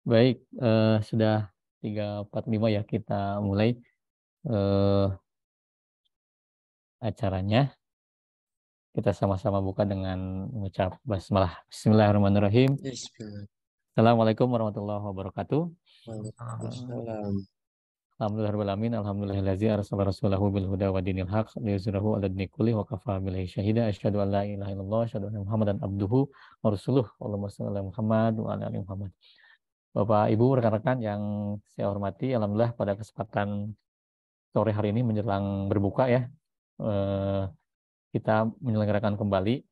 Baik, sudah 3:45 ya kita mulai eh, acaranya. Kita sama-sama buka dengan mengucap basmalah. Bismillahirrahmanirrahim. Bismillah. Assalamualaikum warahmatullahi wabarakatuh. Waalaikumsalam. Alhamdulillahirrahmanirrahim. Alhamdulillahillazi arsala rasulahu bil huda wa dinil haq liyuzhirahu 'ala dini kulli wa kafa billahi syahida. Asyhadu an la ilaha illallah, asyhadu anna Muhammadan abduhu wa rasuluh. Allahumma shalli ala Muhammad wa ala ali Muhammad. Bapak, Ibu, rekan-rekan yang saya hormati, alhamdulillah pada kesempatan sore hari ini menjelang berbuka ya, eh, kita menyelenggarakan kembali.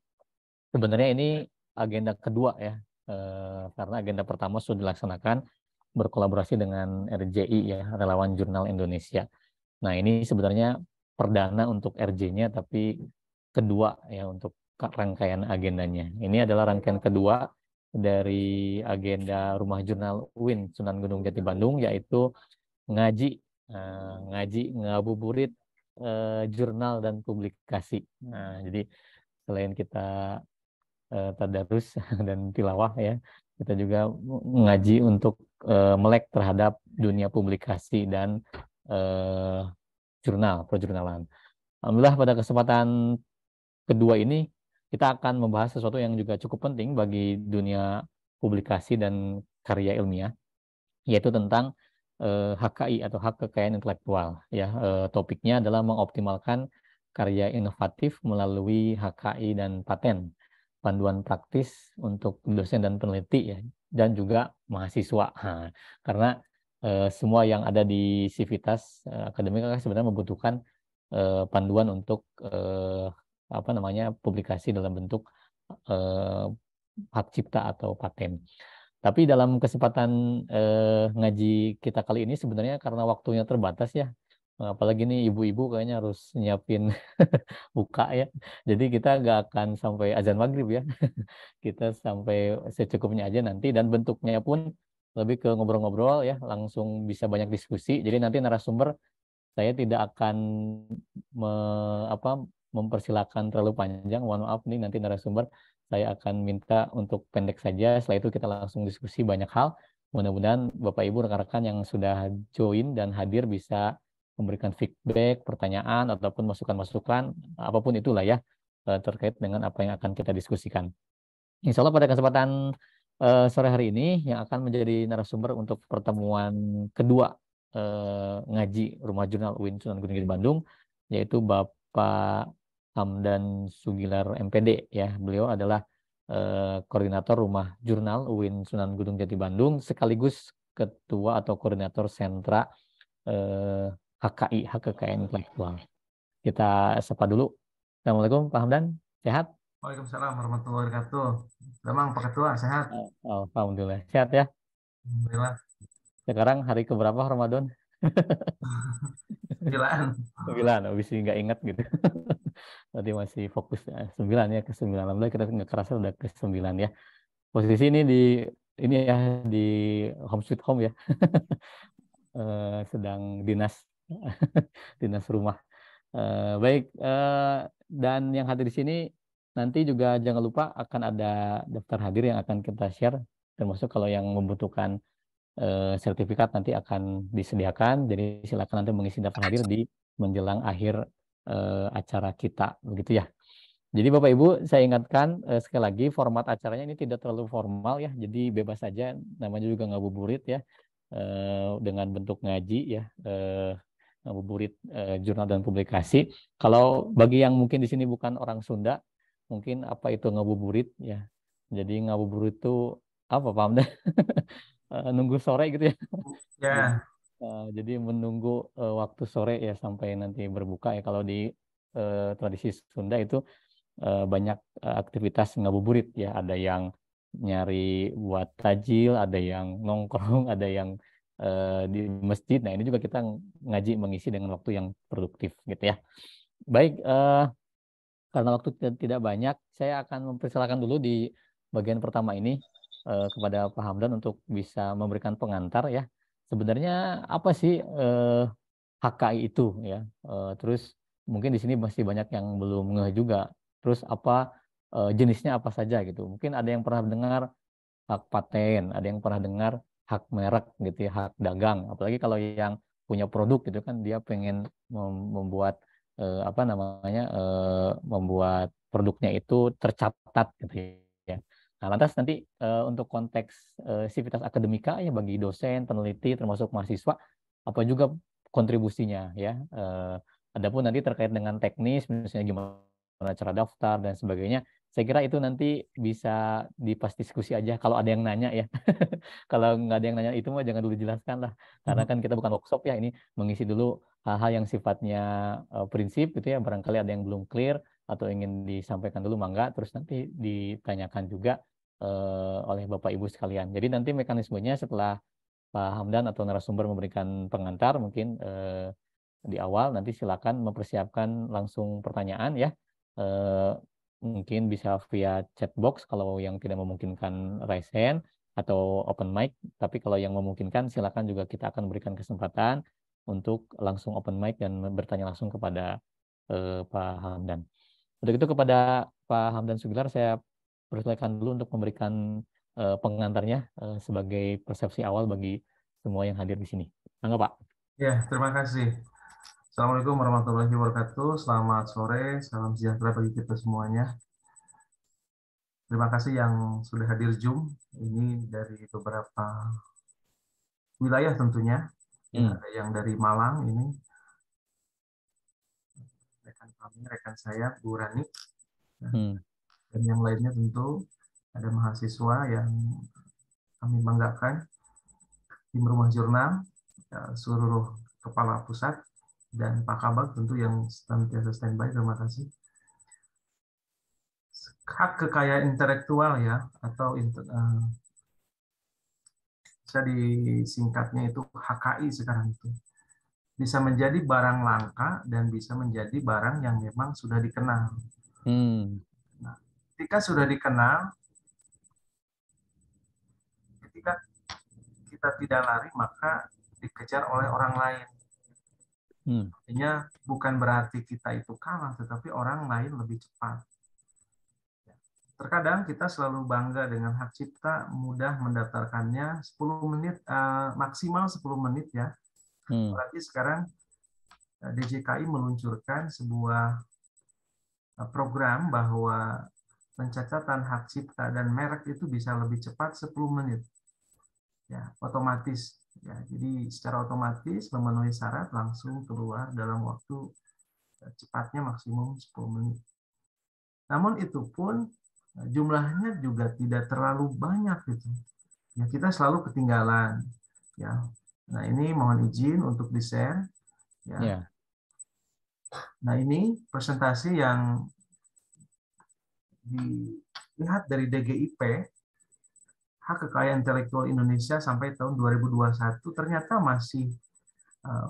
Sebenarnya ini agenda kedua ya, karena agenda pertama sudah dilaksanakan berkolaborasi dengan RJI ya, Relawan Jurnal Indonesia. Nah, ini sebenarnya perdana untuk RJ-nya, tapi kedua ya untuk rangkaian agendanya. Ini adalah rangkaian kedua dari agenda Rumah Jurnal UIN Sunan Gunung Jati Bandung, yaitu ngaji, ngabuburit, jurnal dan publikasi. Nah, jadi selain kita tadarus dan tilawah ya, kita juga ngaji untuk melek terhadap dunia publikasi dan eh, jurnal, perjurnalan. Alhamdulillah pada kesempatan kedua ini kita akan membahas sesuatu yang juga cukup penting bagi dunia publikasi dan karya ilmiah, yaitu tentang HKI atau hak kekayaan intelektual. Ya, topiknya adalah mengoptimalkan karya inovatif melalui HKI dan paten, panduan praktis untuk dosen dan peneliti ya, dan juga mahasiswa. Nah, karena semua yang ada di Sivitas akademik kan sebenarnya membutuhkan panduan untuk apa namanya publikasi dalam bentuk eh, hak cipta atau paten. Tapi dalam kesempatan ngaji kita kali ini sebenarnya karena waktunya terbatas ya, apalagi nih ibu-ibu kayaknya harus nyiapin buka ya. Jadi kita nggak akan sampai azan maghrib ya. Kita sampai secukupnya aja nanti, dan bentuknya pun lebih ke ngobrol-ngobrol ya, langsung bisa banyak diskusi. Jadi nanti narasumber saya tidak akan me, apa, mempersilahkan terlalu panjang. Mohon maaf nih nanti narasumber saya akan minta untuk pendek saja. Setelah itu kita langsung diskusi banyak hal. Mudah-mudahan Bapak Ibu rekan-rekan yang sudah join dan hadir bisa memberikan feedback, pertanyaan ataupun masukan-masukan apapun itulah ya, terkait dengan apa yang akan kita diskusikan. Insya Allah pada kesempatan sore hari ini yang akan menjadi narasumber untuk pertemuan kedua ngaji Rumah Jurnal UIN Sunan Gunung Jati Bandung, yaitu Bapak Hamdan Sugilar MPD ya. Beliau adalah koordinator Rumah Jurnal UIN Sunan Gunung Jati Bandung, sekaligus ketua atau koordinator sentra eh, HKI, Hak Kekayaan Intelektual. Kita sapa dulu. Assalamualaikum Pak Hamdan, sehat? Waalaikumsalam warahmatullahi wabarakatuh. Memang Pak Ketua sehat. Alhamdulillah sehat ya. Alhamdulillah. Sekarang hari keberapa Ramadan? 9. 9, habis nggak ingat gitu. Tadi masih fokus 9 ya, ke 9. Alhamdulillah kita nggak kerasa udah ke 9 ya. Posisi ini ya di home sweet home ya. Sedang dinas dinas rumah. Baik, dan yang hadir di sini nanti juga jangan lupa akan ada daftar hadir yang akan kita share, termasuk kalau yang membutuhkan sertifikat nanti akan disediakan. Jadi silakan nanti mengisi daftar hadir di menjelang akhir acara kita, begitu ya. Jadi Bapak Ibu, saya ingatkan sekali lagi format acaranya ini tidak terlalu formal ya. Jadi bebas saja, namanya juga ngabuburit ya, dengan bentuk ngaji ya, ngabuburit jurnal dan publikasi. Kalau bagi yang mungkin di sini bukan orang Sunda, mungkin apa itu ngabuburit ya. Jadi ngabuburit itu apa, Pak Hamdan? Nunggu sore gitu ya. Jadi, Ya, jadi menunggu waktu sore ya sampai nanti berbuka ya. Kalau di tradisi Sunda itu banyak aktivitas ngabuburit ya. Ada yang nyari buat tajil, ada yang nongkrong, ada yang di masjid. Nah, ini juga kita ngaji mengisi dengan waktu yang produktif gitu ya. Baik, karena waktu tidak banyak, saya akan mempersilakan dulu di bagian pertama ini kepada Pak Hamdan untuk bisa memberikan pengantar ya. Sebenarnya apa sih HKI itu ya? Terus mungkin di sini masih banyak yang belum ngeh juga. Terus apa jenisnya apa saja gitu? Mungkin ada yang pernah dengar hak paten, ada yang pernah dengar hak merek gitu ya, hak dagang. Apalagi kalau yang punya produk gitu kan dia pengen membuat apa namanya membuat produknya itu tercatat gitu ya. Nah, lantas nanti untuk konteks sivitas akademika ya bagi dosen, peneliti termasuk mahasiswa apa juga kontribusinya ya. Adapun nanti terkait dengan teknis misalnya gimana cara daftar dan sebagainya, saya kira itu nanti bisa dipas diskusi aja kalau ada yang nanya ya. Kalau nggak ada yang nanya itu mah jangan dulu jelaskan lah. Karena kan kita bukan workshop ya, ini mengisi dulu hal-hal yang sifatnya prinsip gitu ya. Barangkali ada yang belum clear atau ingin disampaikan dulu mangga, terus nanti ditanyakan juga oleh Bapak Ibu sekalian. Jadi nanti mekanismenya setelah Pak Hamdan atau narasumber memberikan pengantar mungkin di awal nanti silakan mempersiapkan langsung pertanyaan ya. Eh, Mungkin bisa via chat box kalau yang tidak memungkinkan raise hand atau open mic. Tapi kalau yang memungkinkan silakan juga kita akan berikan kesempatan untuk langsung open mic dan bertanya langsung kepada Pak Hamdan. Untuk itu kepada Pak Hamdan Sugilar saya persilakan dulu untuk memberikan pengantarnya sebagai persepsi awal bagi semua yang hadir di sini. Mangga Pak. Ya, terima kasih. Assalamualaikum warahmatullahi wabarakatuh. Selamat sore, salam sejahtera bagi kita semuanya. Terima kasih yang sudah hadir Zoom. Ini dari beberapa wilayah tentunya. Ya, ada yang dari Malang ini. Rekan kami, rekan saya, Bu Rani. Dan yang lainnya tentu ada mahasiswa yang kami banggakan. Tim Rumah Jurnal, seluruh kepala pusat, dan Pak Kabag tentu yang senantiasa standby. Terima kasih. Hak kekayaan intelektual ya, atau bisa disingkatnya itu HKI sekarang itu. Bisa menjadi barang langka dan bisa menjadi barang yang memang sudah dikenal. Nah, ketika sudah dikenal, ketika kita tidak lari maka dikejar oleh orang lain. Artinya bukan berarti kita itu kalah, tetapi orang lain lebih cepat. Terkadang kita selalu bangga dengan hak cipta, mudah mendaftarkannya 10 menit, maksimal 10 menit ya. Berarti sekarang DJKI meluncurkan sebuah program bahwa pencatatan hak cipta dan merek itu bisa lebih cepat 10 menit. Ya, otomatis. Ya, jadi secara otomatis memenuhi syarat langsung keluar dalam waktu cepatnya maksimum 10 menit. Namun itu pun jumlahnya juga tidak terlalu banyak gitu. Ya, kita selalu ketinggalan. Ya. Nah, ini mohon izin untuk di-share. Ya. Nah, ini presentasi yang dilihat dari DGIP, hak kekayaan intelektual Indonesia sampai tahun 2021 ternyata masih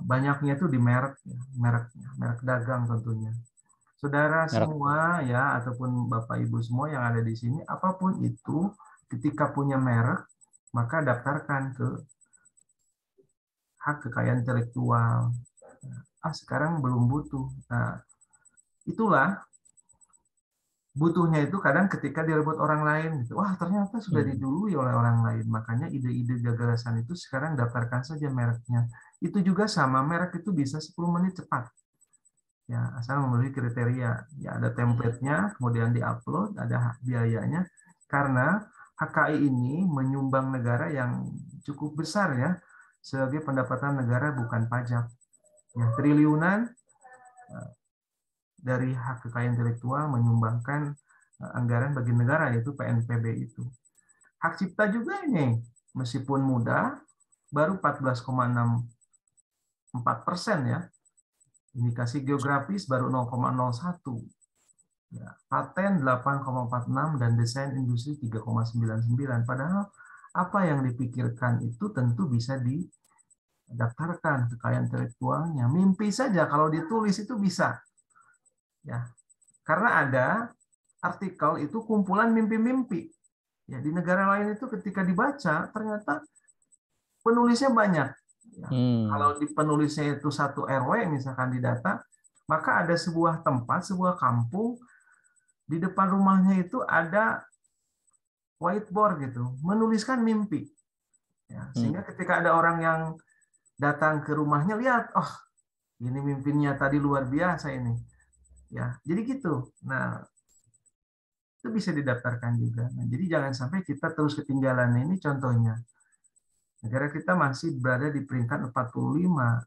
banyaknya itu di merek, ya, merek dagang tentunya. Saudara semua ya ataupun Bapak Ibu semua yang ada di sini, apapun itu, ketika punya merek maka daftarkan ke hak kekayaan intelektual. Sekarang belum butuh. Nah, itulah butuhnya itu kadang ketika direbut orang lain gitu. Wah, ternyata sudah didului oleh orang lain. Makanya ide-ide gagasan itu sekarang daftarkan saja mereknya. Itu juga sama, merek itu bisa 10 menit cepat. Ya, asal memenuhi kriteria. Ya, ada template-nya, kemudian di-upload, ada biayanya. Karena HKI ini menyumbang negara yang cukup besar ya, sebagai pendapatan negara bukan pajak. Ya, triliunan dari hak kekayaan intelektual menyumbangkan anggaran bagi negara, yaitu PNPB itu. Hak cipta juga ini, meskipun mudah, baru 14,64% ya. Indikasi geografis baru 0,01. Ya, paten 8,46 dan desain industri 3,99. Padahal apa yang dipikirkan itu tentu bisa didaftarkan kekayaan intelektualnya. Mimpi saja kalau ditulis itu bisa. Ya. Karena ada artikel itu kumpulan mimpi-mimpi. Ya, di negara lain itu ketika dibaca ternyata penulisnya banyak. Ya. Kalau di penulisnya itu satu RW misalkan di data, maka ada sebuah tempat, sebuah kampung di depan rumahnya itu ada whiteboard gitu, menuliskan mimpi. Ya, sehingga ketika ada orang yang datang ke rumahnya, lihat, oh ini mimpinnya tadi luar biasa ini. Ya, jadi gitu. Nah, itu bisa didaftarkan juga. Nah, jadi jangan sampai kita terus ketinggalan. Ini contohnya. Negara kita masih berada di peringkat 45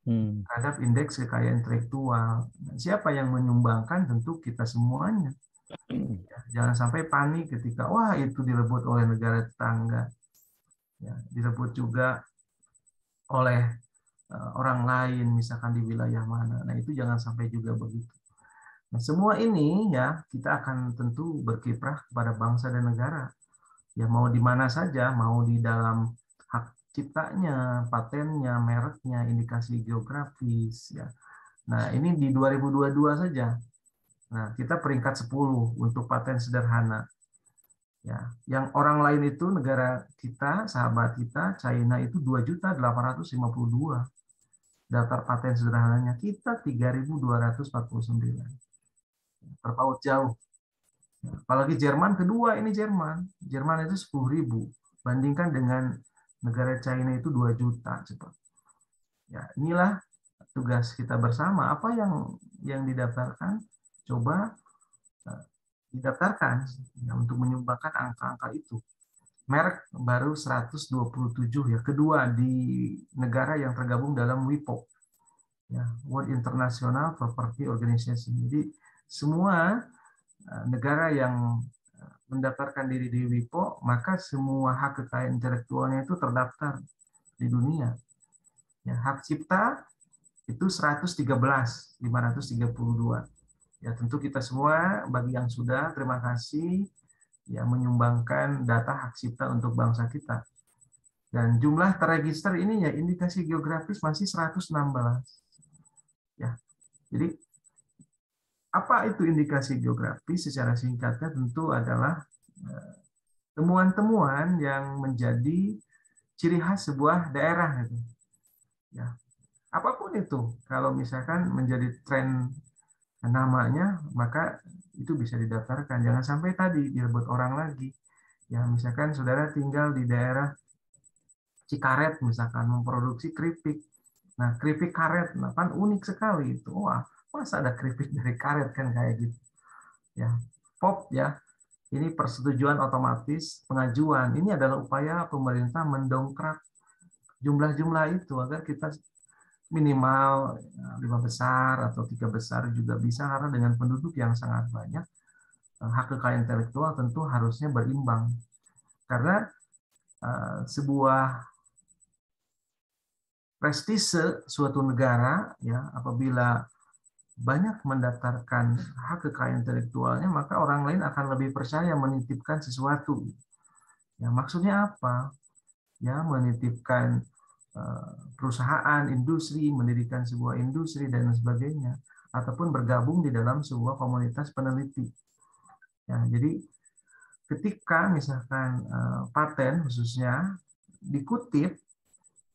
terhadap indeks kekayaan intelektual. Nah, siapa yang menyumbangkan? Tentu kita semuanya. Ya, jangan sampai panik ketika wah itu direbut oleh negara tetangga, ya, direbut juga oleh orang lain, misalkan di wilayah mana. Nah itu jangan sampai juga begitu. Nah semua ini ya kita akan tentu berkiprah kepada bangsa dan negara. Ya mau di mana saja, mau di dalam hak ciptanya, patennya, mereknya, indikasi geografis. Ya. Nah ini di 2022 saja. Nah kita peringkat 10 untuk paten sederhana. Ya, yang orang lain itu negara kita, sahabat kita, China itu 2.852 daftar paten sederhananya, kita 3.249. Terpaut jauh. Apalagi Jerman kedua, ini Jerman. Jerman itu 10.000. Bandingkan dengan negara China itu 2 juta. Cepat. Ya, inilah tugas kita bersama. Apa yang didaftarkan, coba didaftarkan ya, untuk menyumbangkan angka-angka itu. Merek baru 127 ya, kedua di negara yang tergabung dalam WIPO, ya, World International Property Organization. Jadi semua negara yang mendaftarkan diri di WIPO, maka semua hak kekayaan intelektualnya itu terdaftar di dunia. Ya, hak cipta itu 113.532. Ya, tentu kita semua bagi yang sudah, terima kasih ya menyumbangkan data hak cipta untuk bangsa kita. Dan jumlah terregister ini ya indikasi geografis masih 116. Ya. Jadi apa itu indikasi geografis? Secara singkatnya tentu adalah temuan-temuan yang menjadi ciri khas sebuah daerah gitu. Ya. Apapun itu, kalau misalkan menjadi tren namanya, maka itu bisa didaftarkan. Jangan sampai tadi direbut orang lagi. Ya, misalkan saudara tinggal di daerah Cikaret misalkan memproduksi keripik. Nah, keripik karet, nah kan unik sekali itu. Wah, masa ada keripik dari karet kan kayak gitu. Ya, POP ya. Ini persetujuan otomatis pengajuan. Ini adalah upaya pemerintah mendongkrak jumlah-jumlah itu agar kita minimal 5 besar atau 3 besar juga bisa, karena dengan penduduk yang sangat banyak, hak kekayaan intelektual tentu harusnya berimbang. Karena sebuah prestise suatu negara ya apabila banyak mendaftarkan hak kekayaan intelektualnya, maka orang lain akan lebih percaya menitipkan sesuatu. Ya, maksudnya apa? Ya, menitipkan perusahaan, industri, mendirikan sebuah industri dan sebagainya, ataupun bergabung di dalam sebuah komunitas peneliti. Ya, jadi ketika misalkan paten khususnya dikutip,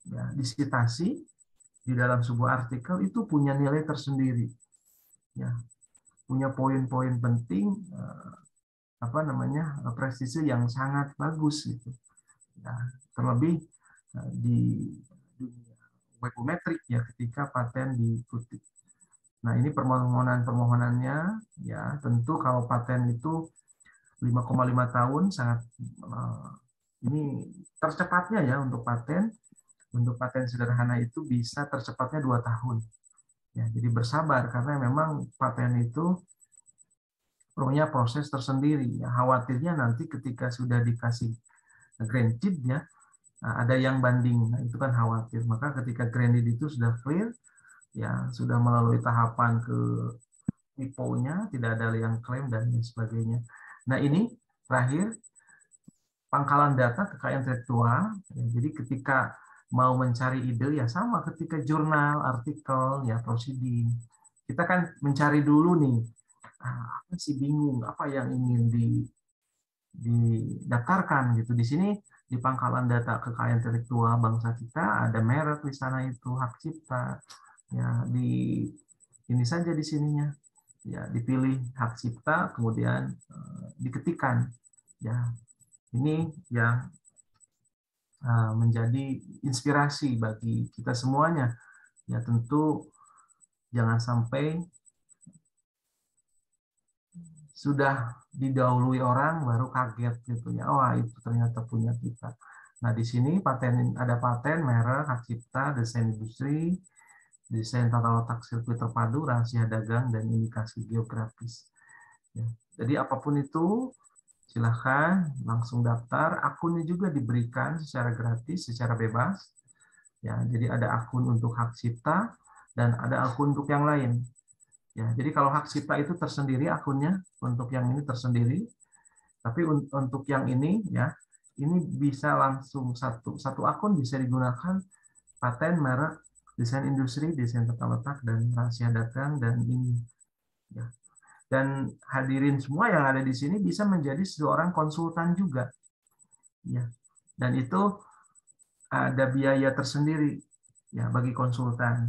ya, disitasi di dalam sebuah artikel, itu punya nilai tersendiri, ya, punya poin-poin penting, prestise yang sangat bagus gitu. Ya, terlebih di dunia webometrik ya ketika paten dikutip. Nah ini permohonannya ya tentu kalau paten itu 5,5 tahun sangat ini tercepatnya ya untuk paten sederhana itu bisa tercepatnya 2 tahun. Ya, jadi bersabar karena memang paten itu punya proses tersendiri. Ya, khawatirnya nanti ketika sudah dikasih granted ya ada yang banding. Nah, itu kan khawatir. Maka ketika granted itu sudah clear, ya sudah melalui tahapan ke IPO-nya, tidak ada yang klaim dan lain sebagainya. Nah ini terakhir pangkalan data kekayaan intelektual. Ya, jadi ketika mau mencari ide ya sama ketika jurnal, artikel, ya proceeding. Kita kan mencari dulu nih, apa sih bingung, apa yang ingin didaftarkan gitu. Di sini di pangkalan data kekayaan intelektual bangsa kita ada merek di sana itu hak cipta. Ya di ini saja di sininya. Ya dipilih hak cipta kemudian diketikkan. Ya ini yang menjadi inspirasi bagi kita semuanya. Ya tentu jangan sampai sudah didahului orang baru kaget gitu ya. Oh, itu ternyata punya kita. Nah, di sini ada paten, merek, hak cipta, desain industri, desain tata letak sirkuit terpadu, rahasia dagang, dan indikasi geografis. Ya. Jadi apapun itu, silahkan langsung daftar. Akunnya juga diberikan secara gratis, secara bebas. Ya, jadi ada akun untuk hak cipta dan ada akun untuk yang lain. Ya, jadi kalau hak cipta itu tersendiri akunnya, untuk yang ini tersendiri. Tapi untuk yang ini ya, ini bisa langsung satu akun bisa digunakan paten, merek, desain industri, desain tata letak, dan rahasia dagang, dan ini. Ya. Dan hadirin semua yang ada di sini bisa menjadi seorang konsultan juga. Ya. Dan itu ada biaya tersendiri ya bagi konsultan.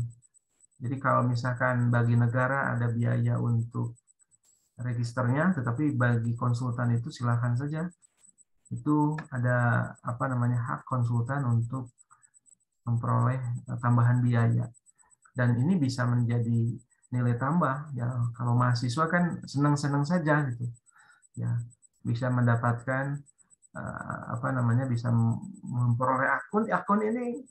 Jadi kalau misalkan bagi negara ada biaya untuk registernya, tetapi bagi konsultan itu silakan saja. Itu ada apa namanya hak konsultan untuk memperoleh tambahan biaya. Dan ini bisa menjadi nilai tambah ya. Kalau mahasiswa kan senang-senang saja gitu. Ya, bisa mendapatkan apa namanya bisa memperoleh akun. Akun ini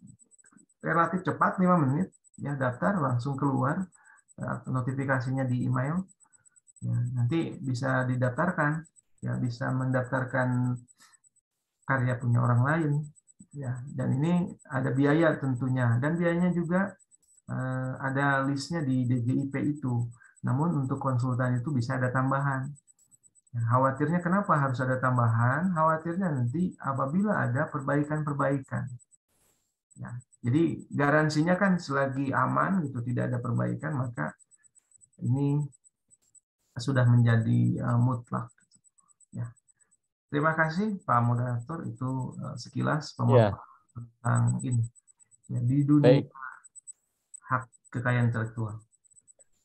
relatif cepat 5 menit ya, daftar langsung keluar notifikasinya di email. Ya, nanti bisa didaftarkan ya, bisa mendaftarkan karya punya orang lain ya, dan ini ada biaya tentunya, dan biayanya juga ada listnya di DJIP itu. Namun untuk konsultan itu bisa ada tambahan. Nah, khawatirnya kenapa harus ada tambahan? Khawatirnya nanti apabila ada perbaikan-perbaikan. Ya, jadi garansinya kan selagi aman gitu, tidak ada perbaikan, maka ini sudah menjadi mutlak. Ya. Terima kasih Pak Moderator, itu sekilas Ya, pemaparan tentang ini ya, di dunia baik. hak kekayaan intelektual.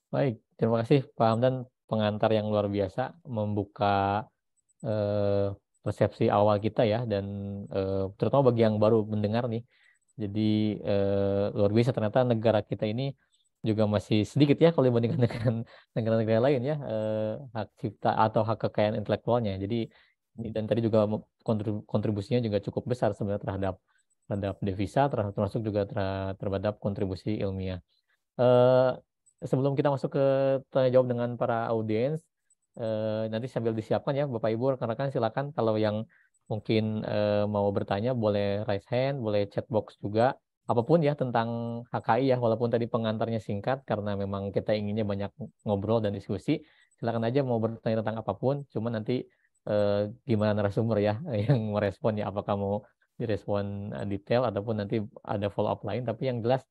Baik, terima kasih Pak Hamdan, pengantar yang luar biasa membuka eh, persepsi awal kita ya, dan terutama bagi yang baru mendengar nih. Jadi luar biasa ternyata negara kita ini juga masih sedikit ya kalau dibandingkan dengan negara-negara lain ya, hak cipta atau hak kekayaan intelektualnya. Jadi dan tadi juga kontribusinya juga cukup besar sebenarnya terhadap terhadap devisa, termasuk juga terhadap kontribusi ilmiah. eh Sebelum kita masuk ke tanya jawab dengan para audiens, nanti sambil disiapkan ya Bapak Ibu, rekan-rekan silakan kalau yang mungkin mau bertanya boleh raise hand, boleh chat box juga, apapun ya tentang HKI ya, walaupun tadi pengantarnya singkat karena memang kita inginnya banyak ngobrol dan diskusi, silakan aja mau bertanya tentang apapun, cuma nanti eh, gimana narasumber ya yang merespon ya, apakah mau direspon detail ataupun nanti ada follow up lain, tapi yang jelas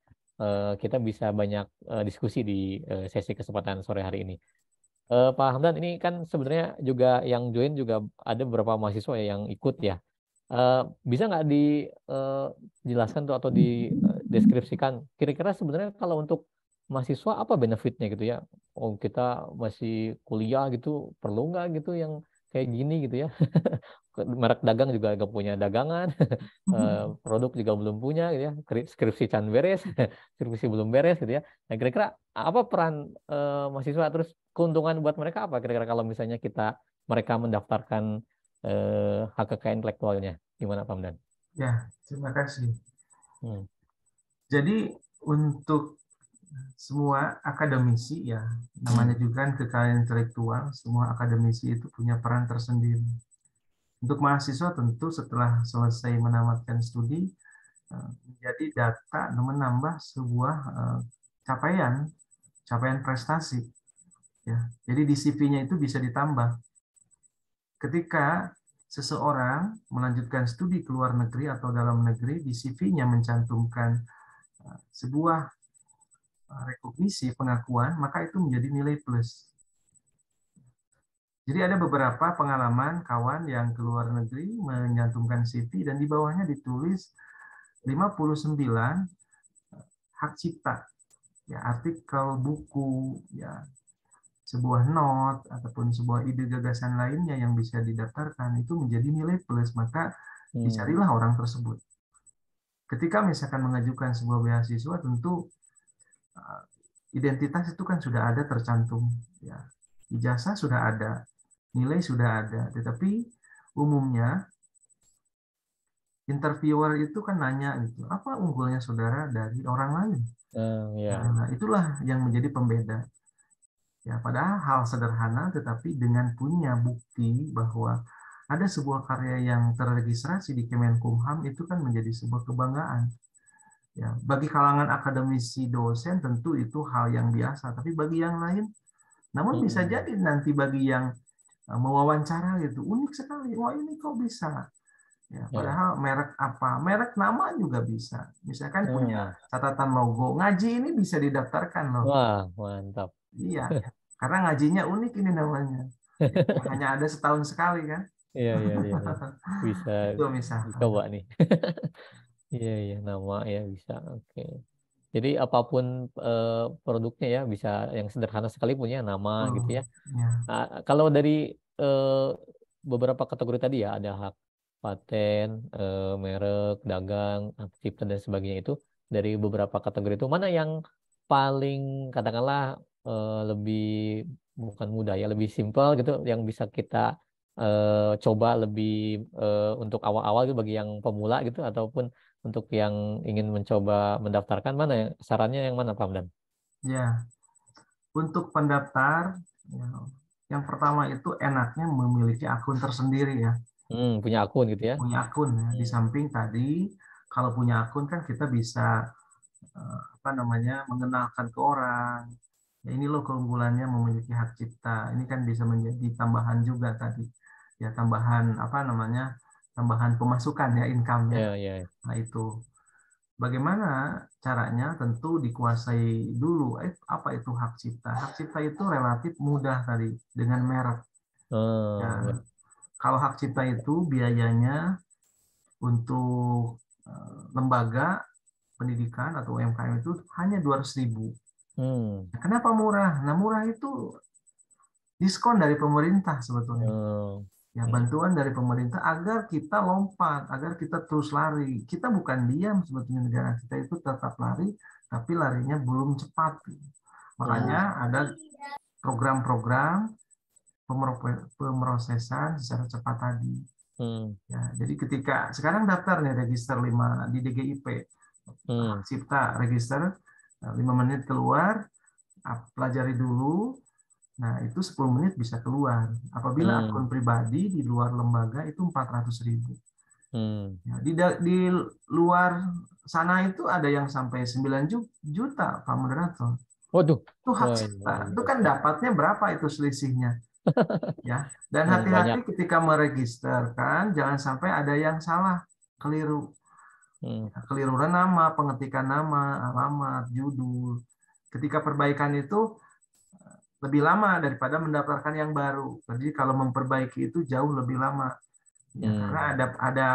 kita bisa banyak diskusi di sesi kesempatan sore hari ini. Pak Hamdan, ini kan sebenarnya juga yang join juga ada beberapa mahasiswa ya yang ikut ya. Eh, Bisa nggak dijelaskan tuh atau dideskripsikan kira-kira sebenarnya kalau untuk mahasiswa apa benefitnya gitu ya? Oh, kita masih kuliah gitu, perlu nggak gitu yang kayak gini gitu ya? Merek dagang juga nggak punya dagangan, produk juga belum punya gitu ya, skripsi can beres, skripsi belum beres gitu ya. Nah, kira-kira apa peran mahasiswa, terus keuntungan buat mereka apa kira-kira kalau misalnya mereka mendaftarkan hak kekayaan intelektualnya, gimana Pak Hamdan? Ya, terima kasih. Hmm. Jadi untuk semua akademisi ya, namanya Hmm. juga kan kekayaan intelektual, semua akademisi itu punya peran tersendiri. Untuk mahasiswa tentu setelah selesai menamatkan studi menjadi data menambah sebuah capaian capaian prestasi ya. Jadi di CV-nya itu bisa ditambah ketika seseorang melanjutkan studi ke luar negeri atau dalam negeri, di CV-nya mencantumkan sebuah rekognisi pengakuan, maka itu menjadi nilai plus. Jadi ada beberapa pengalaman kawan yang ke luar negeri menyantumkan CV dan di bawahnya ditulis 59 hak cipta, ya artikel, buku, ya sebuah not ataupun sebuah ide gagasan lainnya yang bisa didaftarkan itu menjadi nilai plus, maka Hmm. dicarilah orang tersebut. ketika misalkan mengajukan sebuah beasiswa, tentu identitas itu kan sudah ada tercantum, ya. Ijazah sudah ada, nilai sudah ada, tetapi umumnya interviewer itu kan nanya gitu, apa unggulnya saudara dari orang lain? Ya. Nah, itulah yang menjadi pembeda. Ya, padahal hal sederhana, tetapi dengan punya bukti bahwa ada sebuah karya yang terregistrasi di Kemenkumham itu kan menjadi sebuah kebanggaan. Ya, bagi kalangan akademisi dosen tentu itu hal yang biasa, tapi bagi yang lain, namun bisa jadi nanti bagi yang mewawancara gitu, unik sekali, wah ini kok bisa. Ya, padahal merek apa, merek nama juga bisa. Misalkan punya catatan logo, ngaji ini bisa didaftarkan loh. Wah, mantap. Iya, karena ngajinya unik ini namanya. Hanya ada setahun sekali kan. Iya. Bisa Itu misalkan. dicoba nih. Iya, nama ya bisa. Oke. Jadi apapun produknya ya bisa yang sederhana sekali punya nama gitu ya. Ya. Nah, kalau dari eh, beberapa kategori tadi ya ada hak paten, merek, dagang, hak cipta dan sebagainya itu dari beberapa kategori itu mana yang paling katakanlah lebih bukan mudah ya lebih simpel gitu yang bisa kita coba lebih untuk awal-awal gitu bagi yang pemula gitu ataupun untuk yang ingin mencoba mendaftarkan mana ya sarannya yang mana Pak Hamdan? Ya, untuk pendaftar, ya, yang pertama itu enaknya memiliki akun tersendiri ya. Punya akun gitu ya. Punya akun ya. Di samping tadi, kalau punya akun kan kita bisa apa namanya mengenalkan ke orang. Ya, ini loh keunggulannya memiliki hak cipta. Ini kan bisa menjadi tambahan juga tadi. Ya, tambahan apa namanya? Tambahan pemasukan ya, income ya. Ya. Nah, itu. Bagaimana caranya? Tentu dikuasai dulu. Apa itu hak cipta? Hak cipta itu relatif mudah tadi dengan merek. Ya. Ya, kalau hak cipta itu biayanya untuk lembaga pendidikan atau UMKM itu hanya 200.000. Kenapa murah? Nah, murah itu diskon dari pemerintah sebetulnya. Ya, bantuan dari pemerintah agar kita lompat, agar kita terus lari. Kita bukan diam sebetulnya, negara kita itu tetap lari, tapi larinya belum cepat. Makanya ada program-program pemrosesan secara cepat tadi. Ya, jadi ketika sekarang daftar nih register 5 di DGIP, hak cipta register 5 menit keluar, pelajari dulu. Nah, itu 10 menit bisa keluar. Apabila akun pribadi di luar lembaga itu 400.000. Ya, di luar sana itu ada yang sampai 9 juta, Pak Moderator. Waduh. Itu hak cipta. Itu kan dapatnya berapa itu selisihnya. Ya. Dan hati-hati ketika meregisterkan, jangan sampai ada yang salah, keliru. Keliruan nama, pengetikan nama, alamat, judul. Ketika perbaikan itu lebih lama daripada mendaftarkan yang baru. Jadi kalau memperbaiki itu jauh lebih lama. Ya, karena ada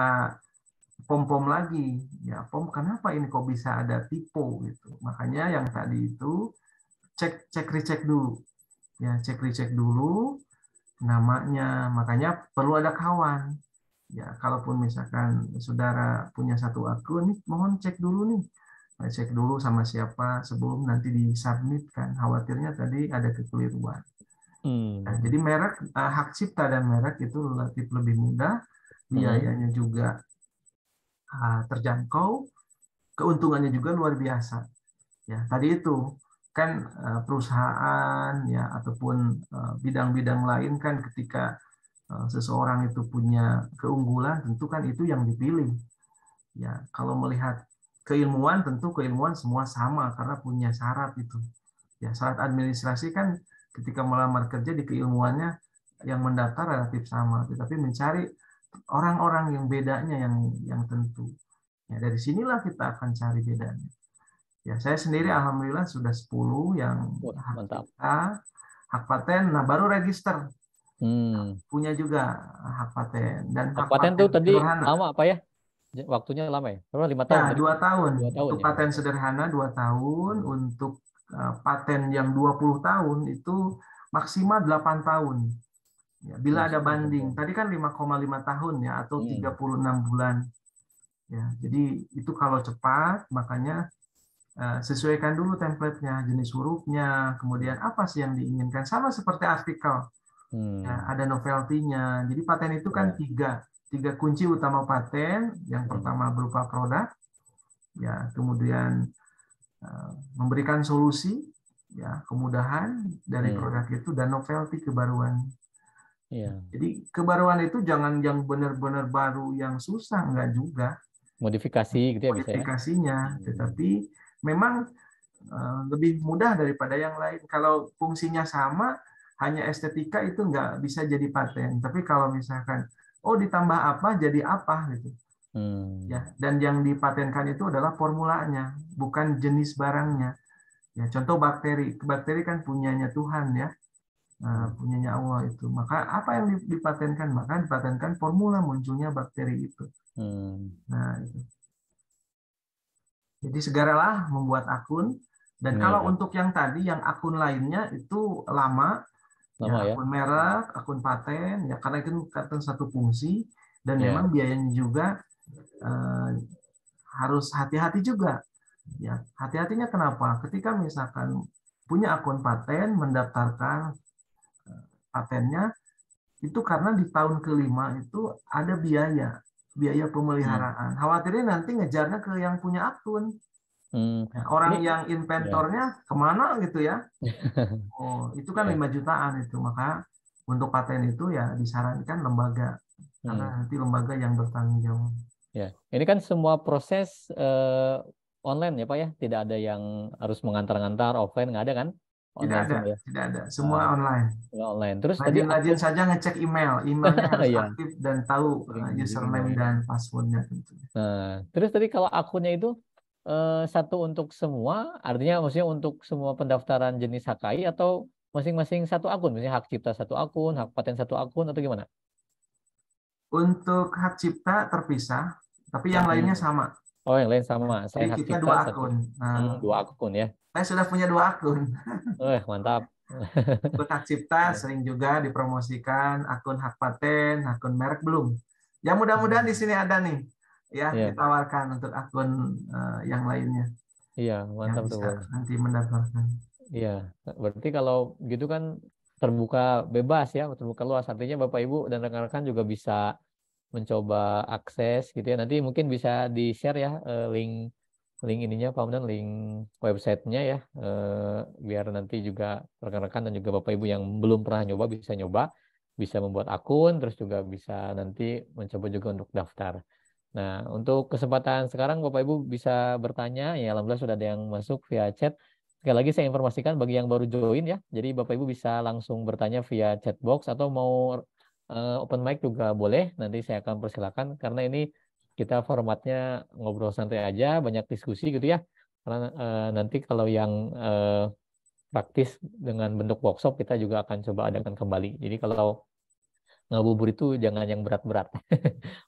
pom-pom lagi. Ya, pom kenapa ini kok bisa ada typo gitu. Makanya yang tadi itu cek recheck dulu. Ya, cek recheck dulu namanya. Makanya perlu ada kawan. Ya, kalaupun misalkan saudara punya satu akun, nih mohon cek dulu nih. Cek dulu sama siapa sebelum nanti disubmitkan. Khawatirnya tadi ada kekeliruan. Nah, jadi merek, hak cipta dan merek itu relatif lebih mudah, biayanya juga terjangkau, keuntungannya juga luar biasa. Ya, tadi itu kan perusahaan ya ataupun bidang-bidang lain kan ketika seseorang itu punya keunggulan, tentu kan itu yang dipilih. Ya, kalau melihat keilmuan, tentu keilmuan semua sama karena punya syarat itu. Ya, syarat administrasi kan ketika melamar kerja di keilmuannya yang mendaftar relatif sama, tetapi mencari orang-orang yang bedanya yang tentu. Ya, dari sinilah kita akan cari bedanya. Ya, saya sendiri alhamdulillah sudah 10 yang hak cipta, hak paten, nah baru register. Punya juga hak paten dan hak paten tuh tadi sederhana. lama apa ya? Waktunya lama ya? Berapa 5 tahun Ya, tadi? 2 tahun. 2 tahun Untuk ya. paten sederhana 2 tahun, untuk paten yang 20 tahun itu maksimal 8 tahun. Ya, bila ada banding, tadi kan 5,5 tahun ya atau 36 bulan. Ya, jadi itu kalau cepat, makanya sesuaikan dulu template-nya, jenis hurufnya, kemudian apa sih yang diinginkan. Sama seperti artikel, ya, ada novelty-nya. Jadi paten itu kan tiga kunci utama paten. Yang pertama berupa produk, ya, kemudian memberikan solusi, ya, kemudahan dari produk itu, dan novelty, kebaruan. Jadi kebaruan itu jangan yang benar-benar baru yang susah, enggak juga. Modifikasi gitu ya bisa ya. Modifikasinya, tetapi memang lebih mudah daripada yang lain. Kalau fungsinya sama, hanya estetika itu nggak bisa jadi paten. Tapi kalau misalkan, oh ditambah apa jadi apa gitu. Ya, dan yang dipatenkan itu adalah formulanya, bukan jenis barangnya. Ya, contoh bakteri. Bakteri kan punyanya Tuhan ya. Punyanya Allah itu. Maka apa yang dipatenkan? Maka dipatenkan formula munculnya bakteri itu. Nah, itu. Jadi segeralah membuat akun. Dan kalau untuk yang tadi, yang akun lainnya itu lama ya, akun merek, akun paten, ya karena itu kan satu fungsi, dan memang biayanya juga harus hati-hati juga. Ya, hati-hatinya kenapa? Ketika misalkan punya akun paten, mendaftarkan patennya, itu karena di tahun kelima itu ada biaya pemeliharaan. Khawatirnya nanti ngejarnya ke yang punya akun. Nah, orang yang inventornya kemana gitu ya? Oh, itu kan 5 jutaan itu. Maka untuk paten itu ya disarankan lembaga, karena nanti lembaga yang bertanggung jawab. Ya, ini kan semua proses online ya Pak ya, tidak ada yang harus mengantar-ngantar, offline nggak ada kan? Online semua ya. Tidak ada, semua online. Online. Terus tadi Rajin-rajin saja ngecek emailnya harus ya, aktif dan tahu username dan passwordnya tentu. Nah, terus tadi kalau akunnya itu satu untuk semua, artinya maksudnya untuk semua pendaftaran jenis HKI atau masing-masing satu akun, misalnya hak cipta satu akun, hak paten satu akun atau gimana? Untuk hak cipta terpisah, tapi yang lainnya sama. Oh, yang lain sama. Saya Jadi hak kita cipta 2 satu, akun. Nah, 2 akun ya. saya sudah punya 2 akun. Mantap. Akun hak cipta sering juga dipromosikan, akun hak paten, akun merek belum. Ya mudah-mudahan di sini ada nih, ya ditawarkan untuk akun yang lainnya. Iya, Yang mantap tuh. bisa nanti mendaftarkan. Iya, berarti kalau gitu kan terbuka bebas ya, terbuka luas. Artinya Bapak Ibu dan rekan-rekan juga bisa mencoba akses gitu ya. Nanti mungkin bisa di-share ya link ininya Pak Hamdan, link websitenya ya, biar nanti juga rekan-rekan dan juga Bapak Ibu yang belum pernah nyoba bisa nyoba, bisa membuat akun, terus juga bisa nanti mencoba juga untuk daftar. Nah, untuk kesempatan sekarang Bapak Ibu bisa bertanya, ya alhamdulillah sudah ada yang masuk via chat. Sekali lagi saya informasikan bagi yang baru join ya, jadi Bapak Ibu bisa langsung bertanya via chat box atau mau open mic juga boleh. Nanti saya akan persilakan karena ini kita formatnya ngobrol santai aja, banyak diskusi gitu ya. Karena nanti kalau yang praktis dengan bentuk workshop kita juga akan coba adakan kembali. Jadi kalau ngabubur itu jangan yang berat-berat,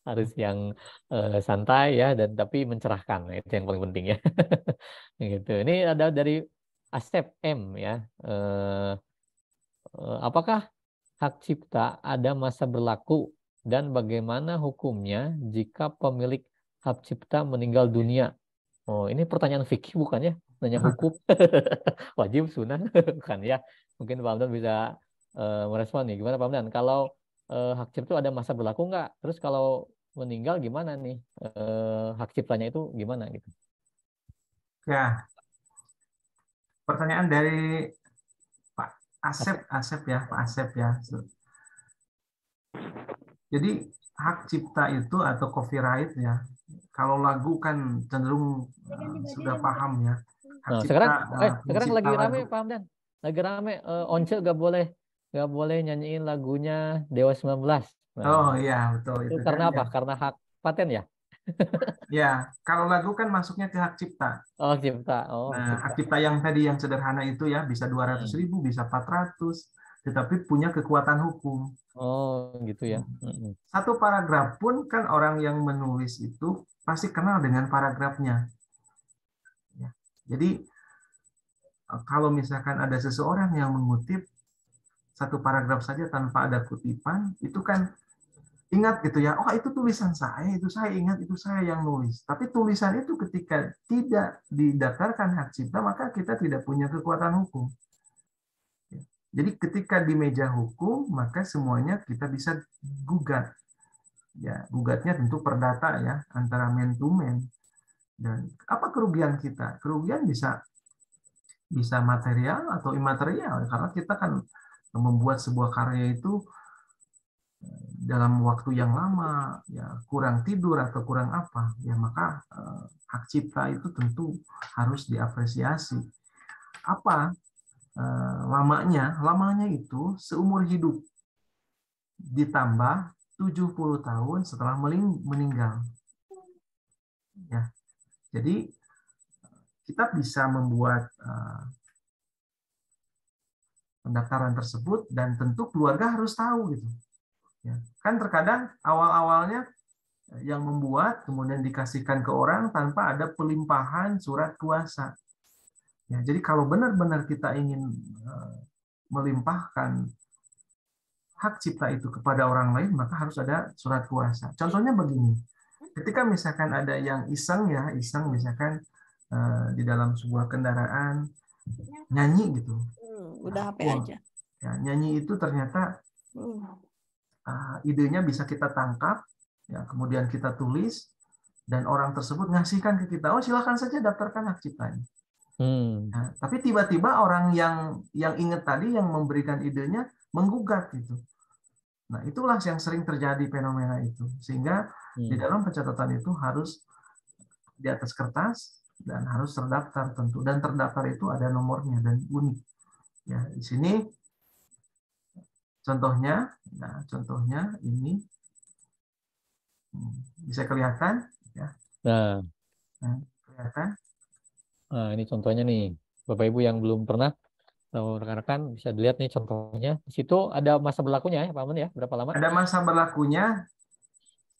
harus yang santai ya dan tapi mencerahkan. Nah, itu yang paling penting ya. Gitu. Ini ada dari Asep M ya. Apakah hak cipta ada masa berlaku dan bagaimana hukumnya jika pemilik hak cipta meninggal dunia? Oh, ini pertanyaan fikih bukan ya? Nanya hukum. Wajib, sunnah, bukan ya? Mungkin Pak Hamdan bisa merespon nih. Gimana Pak Hamdan? Kalau hak cipta ada masa berlaku nggak? Terus kalau meninggal gimana nih? Hak ciptanya itu gimana gitu? Ya, pertanyaan dari Pak Asep ya, Pak Asep ya. Jadi hak cipta itu atau copyright ya, kalau lagu kan cenderung sudah paham ya. Hak Nah, cipta, sekarang lagi pencipta rame lagu. Pak Hamdan. Lagi rame Once nggak boleh nyanyiin lagunya Dewa 19. Nah, Oh iya, betul itu itu kan karena ya. apa? Karena hak paten ya? Ya, kalau lagu kan masuknya ke hak cipta. Oh, cipta. Oh, hak Nah, hak cipta. cipta yang tadi yang sederhana itu ya bisa 200.000, bisa 400, tetapi punya kekuatan hukum. Oh, gitu ya. Mm-mm. Satu paragraf pun kan orang yang menulis itu pasti kenal dengan paragrafnya. Ya. Jadi kalau misalkan ada seseorang yang mengutip satu paragraf saja tanpa ada kutipan, itu kan ingat gitu ya, oh itu tulisan saya, itu saya ingat, itu saya yang nulis. Tapi tulisan itu ketika tidak didaftarkan hak cipta, maka kita tidak punya kekuatan hukum. Jadi ketika di meja hukum, maka semuanya kita bisa gugat. Ya, gugatnya tentu perdata ya, antara man to man. Dan apa kerugian kita? Kerugian bisa material atau imaterial, karena kita kan membuat sebuah karya itu dalam waktu yang lama, ya kurang tidur atau kurang apa, ya maka hak cipta itu tentu harus diapresiasi. Apa lamanya? Lamanya itu seumur hidup ditambah 70 tahun setelah meninggal. Ya, jadi kita bisa membuat pendaftaran tersebut dan tentu keluarga harus tahu gitu. Ya, kan terkadang awal-awalnya yang membuat kemudian dikasihkan ke orang tanpa ada pelimpahan surat kuasa. Ya, jadi kalau benar-benar kita ingin melimpahkan hak cipta itu kepada orang lain, maka harus ada surat kuasa. Contohnya begini, ketika misalkan ada yang iseng ya, iseng misalkan di dalam sebuah kendaraan nyanyi gitu. Udah HP aja. Ya, nyanyi itu ternyata idenya bisa kita tangkap, ya, kemudian kita tulis, dan orang tersebut ngasihkan ke kita, oh silakan saja daftarkan hak ciptanya. Nah, tapi tiba-tiba orang yang ingat tadi, yang memberikan idenya, menggugat gitu. Nah, itulah yang sering terjadi fenomena itu. Sehingga di dalam pencatatan itu harus di atas kertas dan harus terdaftar tentu. Dan terdaftar itu ada nomornya dan unik. Ya, di sini contohnya, nah contohnya ini bisa kelihatan, ya. Nah, kelihatan. Nah, ini contohnya nih, Bapak Ibu yang belum pernah, atau rekan-rekan bisa dilihat nih contohnya. Di situ ada masa berlakunya ya, Pak Amun ya, berapa lama? Ada masa berlakunya,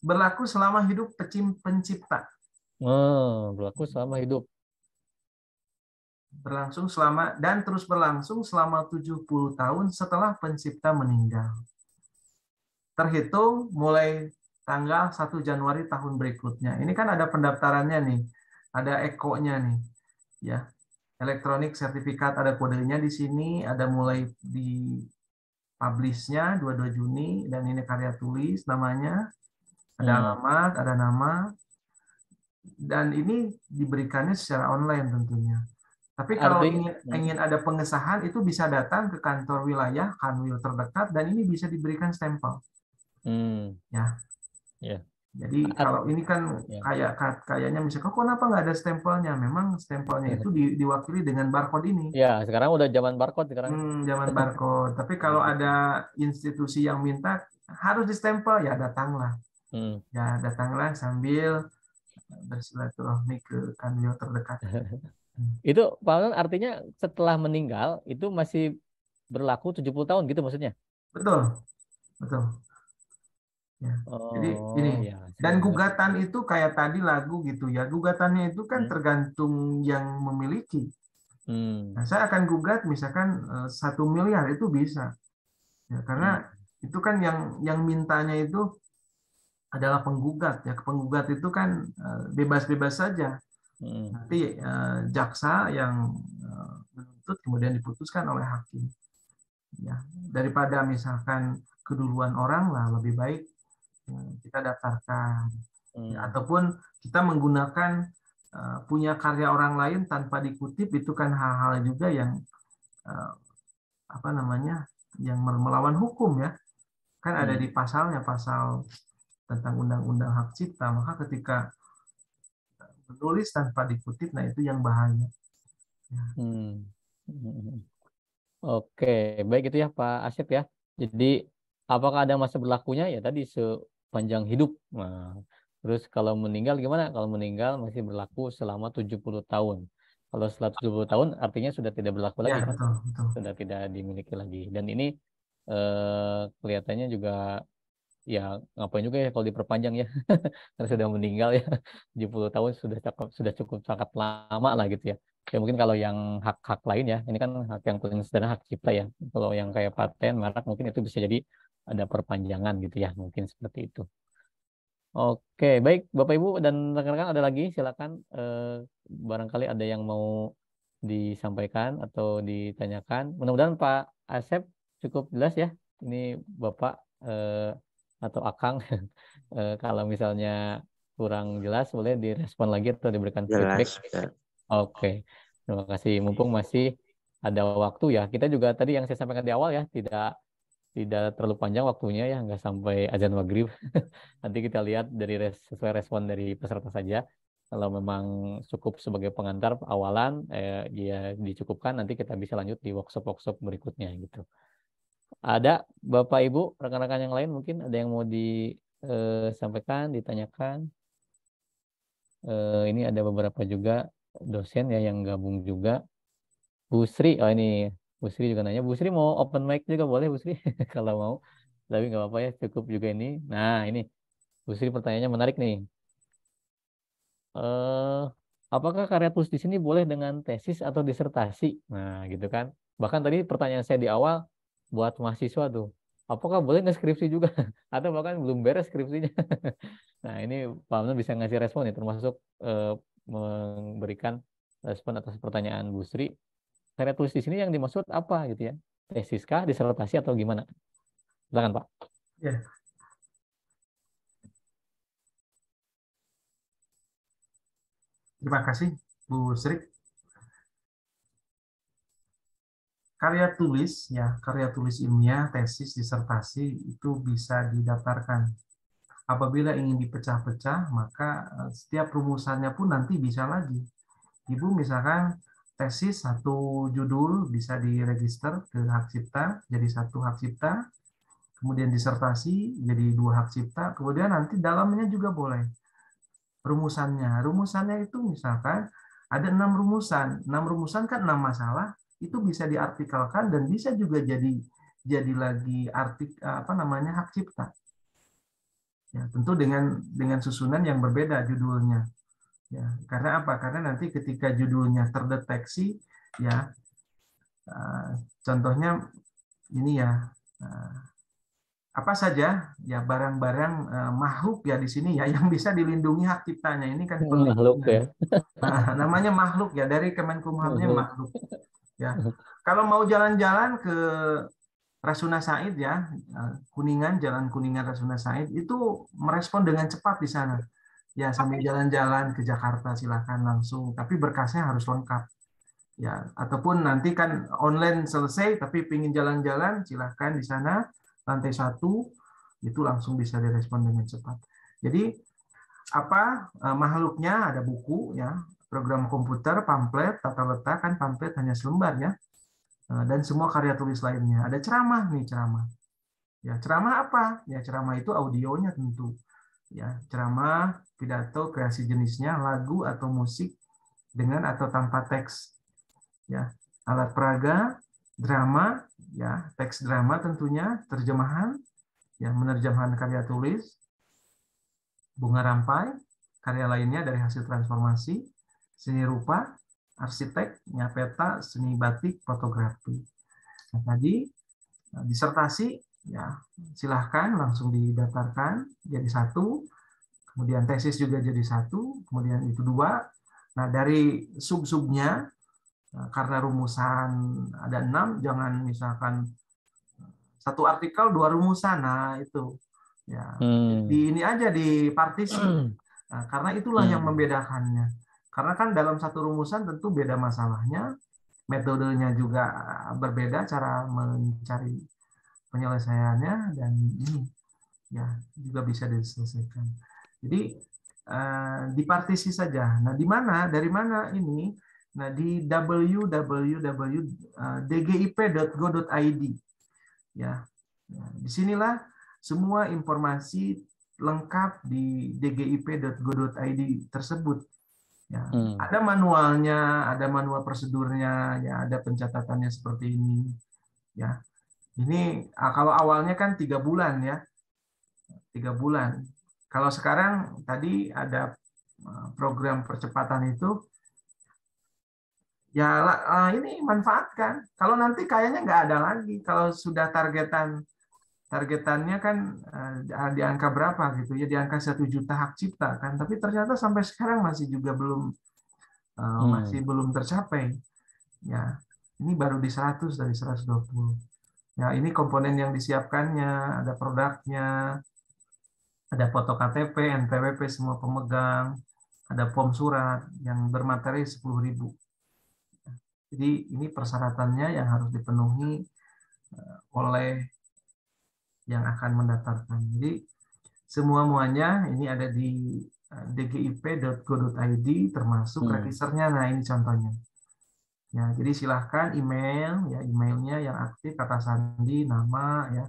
berlaku selama hidup pencipta. Berlaku selama hidup. Berlangsung selama dan terus berlangsung selama 70 tahun setelah pencipta meninggal. Terhitung mulai tanggal 1 Januari tahun berikutnya. Ini kan ada pendaftarannya nih. Ada EKO-nya nih. Ya. Elektronik sertifikat, ada kodenya di sini, ada mulai di publish-nya 22 Juni, dan ini karya tulis namanya. Ada alamat, ada nama. Dan ini diberikannya secara online tentunya. Tapi kalau ingin ada pengesahan, itu bisa datang ke kantor wilayah Kanwil terdekat, dan ini bisa diberikan stempel. Ya. Jadi kalau ini kan kayaknya misalkan, kok kenapa nggak ada stempelnya? Memang stempelnya itu diwakili dengan barcode ini. Ya, sekarang udah zaman barcode sekarang. Zaman barcode. Tapi kalau ada institusi yang minta harus distempel, ya datanglah. Ya datanglah sambil bersilaturahmi ke Kanwil terdekat. Itu Pak Amun, artinya setelah meninggal itu masih berlaku 70 tahun gitu maksudnya? Betul. Ya. Jadi ini, dan gugatan itu kayak tadi lagu gitu ya, gugatannya itu kan tergantung yang memiliki. Nah, saya akan gugat misalkan 1 miliar itu bisa, ya, karena itu kan yang mintanya itu adalah penggugat, ya. Penggugat itu kan bebas-bebas saja. Nanti jaksa yang menuntut kemudian diputuskan oleh hakim. Ya, daripada misalkan keduluan orang lah, lebih baik kita daftarkan, ya, ataupun kita menggunakan punya karya orang lain tanpa dikutip, itu kan hal-hal juga yang yang melawan hukum ya, kan ada di pasalnya, pasal tentang undang-undang hak cipta. Maka ketika menulis tanpa dikutip, nah itu yang bahaya ya. Oke, baik itu ya Pak Asyep ya. Jadi apakah ada masa berlakunya? Ya tadi sepanjang hidup. Nah, terus kalau meninggal gimana? Kalau meninggal masih berlaku selama 70 tahun. Kalau setelah 70 tahun artinya sudah tidak berlaku lagi. Ya, betul. Sudah tidak dimiliki lagi. Dan ini kelihatannya juga ya ngapain juga ya kalau diperpanjang ya. Karena sudah meninggal ya. 70 tahun sudah cukup sangat lama lah gitu ya. Ya mungkin kalau yang hak-hak lain ya, ini kan hak yang paling sederhana, hak cipta ya. Kalau yang kayak paten, merek mungkin itu bisa jadi ada perpanjangan gitu ya, mungkin seperti itu. Oke, baik Bapak Ibu dan rekan-rekan, ada lagi silakan, barangkali ada yang mau disampaikan atau ditanyakan. Mudah-mudahan Pak Asep cukup jelas ya. Ini Bapak atau Akang, kalau misalnya kurang jelas boleh direspon lagi atau diberikan feedback. Jelas, Pak. Oke, terima kasih. Mumpung masih ada waktu ya, kita juga tadi yang saya sampaikan di awal ya, tidak terlalu panjang waktunya ya, nggak sampai azan maghrib. Nanti kita lihat dari sesuai respon dari peserta saja. Kalau memang cukup sebagai pengantar awalan, ya dicukupkan. Nanti kita bisa lanjut di workshop-workshop berikutnya gitu. Ada Bapak Ibu, rekan-rekan yang lain mungkin ada yang mau disampaikan, ditanyakan. Ini ada beberapa juga dosen ya yang gabung juga. Bu Sri, oh ini Bu Sri juga nanya. Bu Sri mau open mic juga boleh Bu Sri kalau mau. Tapi nggak apa-apa ya, cukup juga ini. Nah ini Bu Sri pertanyaannya menarik nih. eh, Apakah karya tulis di sini boleh dengan tesis atau disertasi? Nah, gitu kan. Bahkan tadi pertanyaan saya di awal buat mahasiswa tuh, apakah boleh nge-skripsi juga? Atau bahkan belum beres skripsinya? Nah, ini Pak Amnon bisa ngasih respon ya, termasuk memberikan respon atas pertanyaan Bu Sri. Karya tulis di sini yang dimaksud apa gitu ya? Tesis kah, disertasi atau gimana? Silakan Pak. Ya. Terima kasih Bu Sri. Karya tulis ya, karya tulis ilmiah, tesis, disertasi itu bisa didaftarkan. Apabila ingin dipecah-pecah, maka setiap rumusannya pun nanti bisa lagi. Ibu misalkan tesis satu judul bisa diregister ke hak cipta jadi satu hak cipta, kemudian disertasi jadi 2 hak cipta, kemudian nanti dalamnya juga boleh rumusannya itu misalkan ada 6 rumusan kan 6 masalah, itu bisa diartikelkan dan bisa juga jadi lagi hak cipta ya, tentu dengan susunan yang berbeda judulnya ya. Karena apa? Karena nanti ketika judulnya terdeteksi ya, contohnya ini ya, apa saja ya barang-barang makhluk ya di sini ya yang bisa dilindungi hak ciptanya, ini kan Makhluk ya. Nah, namanya makhluk ya, dari Kemenkumhamnya makhluk ya. Kalau mau jalan-jalan ke Rasuna Said ya, Kuningan, Jalan Kuningan Rasuna Said, itu merespon dengan cepat di sana. Ya, sambil jalan-jalan ke Jakarta silakan langsung, tapi berkasnya harus lengkap. Ya, ataupun nanti kan online selesai tapi pingin jalan-jalan, silakan di sana lantai 1 itu langsung bisa direspon dengan cepat. Jadi apa makhluknya ada buku ya, program komputer, pamflet, tata letak kan pamflet hanya selembar ya. Dan semua karya tulis lainnya. Ada ceramah nih, ceramah. Ya, ceramah apa? Ya, ceramah itu audionya tentu. Ya, ceramah, pidato, kreasi jenisnya, lagu atau musik dengan atau tanpa teks. Ya, alat peraga, drama, ya, teks drama tentunya, terjemahan, ya, menerjemahkan karya tulis, bunga rampai, karya lainnya dari hasil transformasi, seni rupa, arsitek, peta, seni batik, fotografi. Nah, tadi disertasi ya silahkan langsung didaftarkan jadi 1, kemudian tesis juga jadi 1, kemudian itu 2. Nah, dari sub-subnya karena rumusan ada 6, jangan misalkan 1 artikel 2 rumusan. Nah, itu ya di ini aja di partisi. Nah, karena itulah yang membedakannya. Karena kan dalam 1 rumusan tentu beda masalahnya, metodenya juga berbeda cara mencari penyelesaiannya, dan ini ya juga bisa diselesaikan. Jadi di partisi saja. Nah, dari mana ini? Nah, di www.dgip.go.id ya. Nah, disinilah semua informasi lengkap di dgip.go.id tersebut. Ya, ada manualnya, ada manual prosedurnya, ya, ada pencatatannya seperti ini. Ya, ini kalau awalnya kan 3 bulan ya, 3 bulan. Kalau sekarang tadi ada program percepatan itu, ya ini manfaatkan. Kalau nanti kayaknya nggak ada lagi, kalau sudah targetan targetannya kan di angka berapa gitu ya, di angka 1 juta hak cipta kan, tapi ternyata sampai sekarang masih juga masih belum tercapai. Ya, ini baru di 100 dari 120. Ya, ini komponen yang disiapkannya, ada produknya, ada foto KTP, NPWP semua pemegang, ada form surat yang bermateri 10.000. Jadi ini persyaratannya yang harus dipenuhi oleh yang akan mendaftarkan. Jadi semua-muanya ini ada di dgip.go.id termasuk registernya. Nah, ini contohnya. Ya, jadi silahkan email, ya emailnya yang aktif kata sandi, nama ya.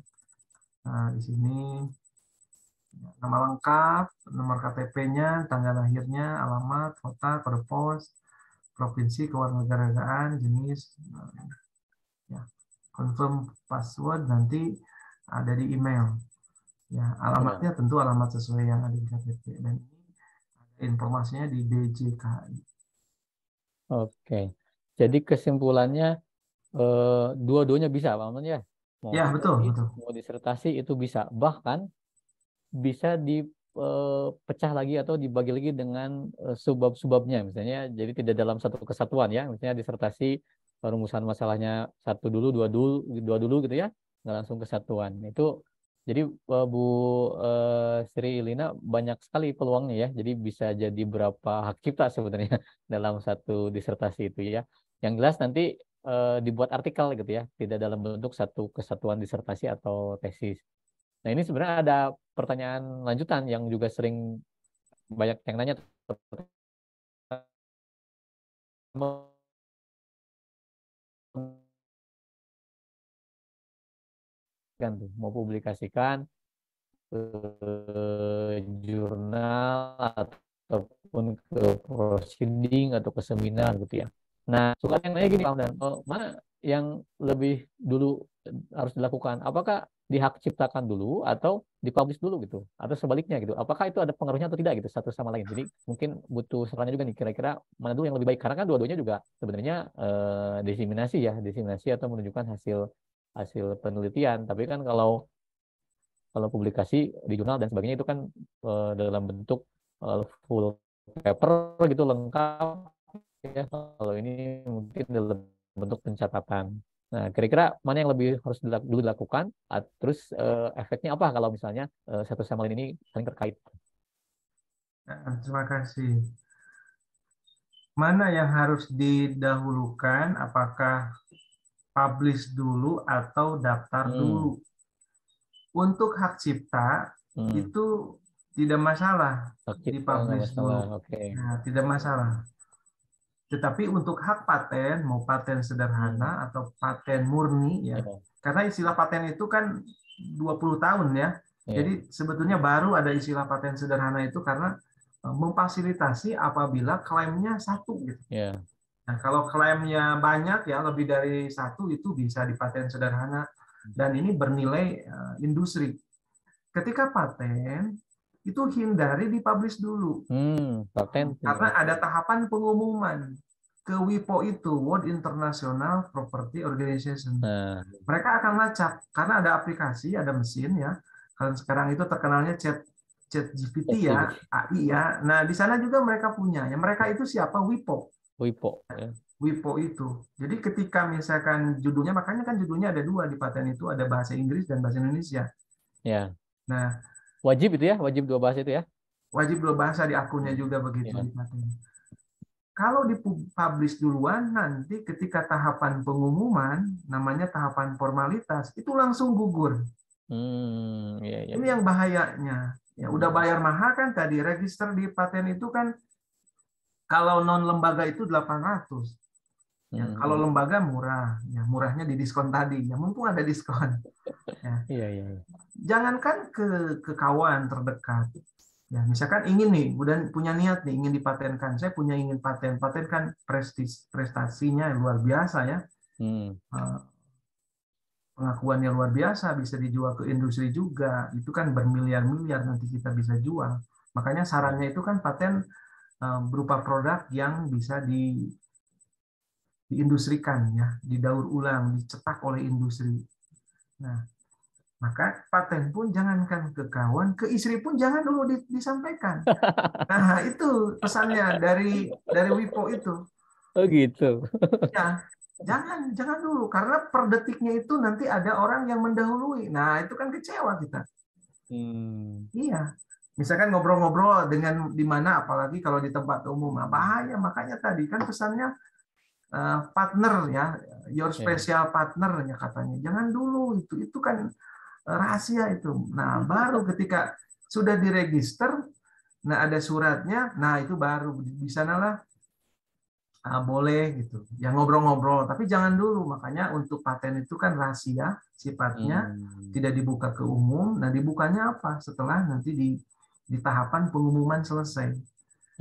Nah, di sini nama lengkap, nomor KTP-nya, tanggal lahirnya, alamat, kota, kode pos, provinsi, kewarganegaraan, jenis, ya, confirm password nanti ada di email. Ya, alamatnya tentu alamat sesuai yang ada di KTP, dan ini informasinya di DJKI. Oke, jadi kesimpulannya dua-duanya bisa, Pak Aman ya. Mau Ya, betul, tesis, betul. mau disertasi itu bisa. Bahkan bisa dipecah lagi atau dibagi lagi dengan subbab-subbabnya. Misalnya, jadi tidak dalam satu kesatuan ya. Misalnya disertasi perumusan masalahnya satu dulu, dua dulu gitu ya, nggak langsung kesatuan. Itu jadi Bu Sri Lina banyak sekali peluangnya ya. Jadi bisa jadi berapa hak cipta sebenarnya dalam satu disertasi itu ya. Yang jelas nanti dibuat artikel gitu ya, tidak dalam bentuk satu kesatuan disertasi atau tesis. Nah, ini sebenarnya ada pertanyaan lanjutan yang juga sering banyak yang nanya kan tuh, mau publikasikan jurnal ataupun ke proceeding atau ke seminar gitu ya. Nah, suka yang nanya gini, Pak Hamdan, mana yang lebih dulu harus dilakukan? Apakah dihak ciptakan dulu atau dipublish dulu gitu? Atau sebaliknya gitu? Apakah itu ada pengaruhnya atau tidak gitu satu sama lain? Jadi mungkin butuh sarannya juga nih, kira-kira mana dulu yang lebih baik? Karena kan dua-duanya juga sebenarnya diseminasi ya, diseminasi atau menunjukkan hasil hasil penelitian. Tapi kan kalau publikasi di jurnal dan sebagainya itu kan dalam bentuk full paper gitu lengkap ya. Kalau ini mungkin dalam bentuk pencatatan. Nah, kira-kira mana yang lebih harus dulu dilakukan? Terus efeknya apa kalau misalnya satu sama lain ini saling terkait? Nah, terima kasih. Mana yang harus didahulukan? Apakah publish dulu atau daftar dulu? Untuk hak cipta itu tidak masalah dipublish dulu. Okay. Nah, tidak masalah. Tetapi untuk hak paten, mau paten sederhana atau paten murni ya. Karena istilah paten itu kan 20 tahun ya. Jadi sebetulnya baru ada istilah paten sederhana itu karena memfasilitasi apabila klaimnya satu gitu. Nah, kalau klaimnya banyak ya, lebih dari satu, itu bisa dipaten sederhana dan ini bernilai industri. Ketika paten itu hindari dipublish dulu, paten karena ada tahapan pengumuman ke WIPO itu, World International Property Organization. Mereka akan lacak karena ada aplikasi, ada mesin ya. Kalau sekarang itu terkenalnya ChatGPT ya, AI ya. Nah, di sana juga mereka punya. Ya, mereka itu siapa? WIPO. WIPO itu. Jadi ketika misalkan judulnya, makanya kan judulnya ada dua di paten itu, ada bahasa Inggris dan bahasa Indonesia. Ya. Nah, wajib itu ya, wajib dua bahasa itu ya. Wajib dua bahasa di akunnya juga begitu di paten. Kalau dipublish duluan, nanti ketika tahapan pengumuman, namanya tahapan formalitas, itu langsung gugur. Ini yang bahayanya. Ya, udah bayar mahal kan tadi, register di paten itu kan kalau non lembaga itu 800. Ya, kalau lembaga murah, ya murahnya di diskon tadi. Ya mumpung ada diskon. Ya. Jangankan ke kawan terdekat. Ya, misalkan ingin nih, udah punya niat nih ingin dipatenkan. Saya punya ingin paten kan prestasinya luar biasa ya. Pengakuannya luar biasa, bisa dijual ke industri juga. Itu kan bermiliar-miliar nanti kita bisa jual. Makanya sarannya itu kan paten berupa produk yang bisa diindustrikan ya, didaur ulang, dicetak oleh industri. Nah, Maka paten pun jangankan ke kawan, ke istri pun jangan dulu disampaikan. Nah, itu pesannya dari Wipo itu. Oh gitu. Ya, jangan dulu karena per detiknya itu nanti ada orang yang mendahului. Nah, itu kan kecewa kita. Hmm. Iya. Misalkan ngobrol-ngobrol dengan di mana apalagi kalau di tempat umum, nah, bahaya. Makanya tadi kan pesannya partner ya, your Ya. special partner ya katanya. Jangan dulu itu kan rahasia itu. Nah, baru ketika sudah diregister, nah ada suratnya, nah itu baru di sanalah boleh gitu. Ya ngobrol-ngobrol, tapi jangan dulu. Makanya untuk paten itu kan rahasia sifatnya, Hmm. tidak dibuka ke umum. Nah, dibukanya apa? Setelah nanti di tahapan pengumuman selesai.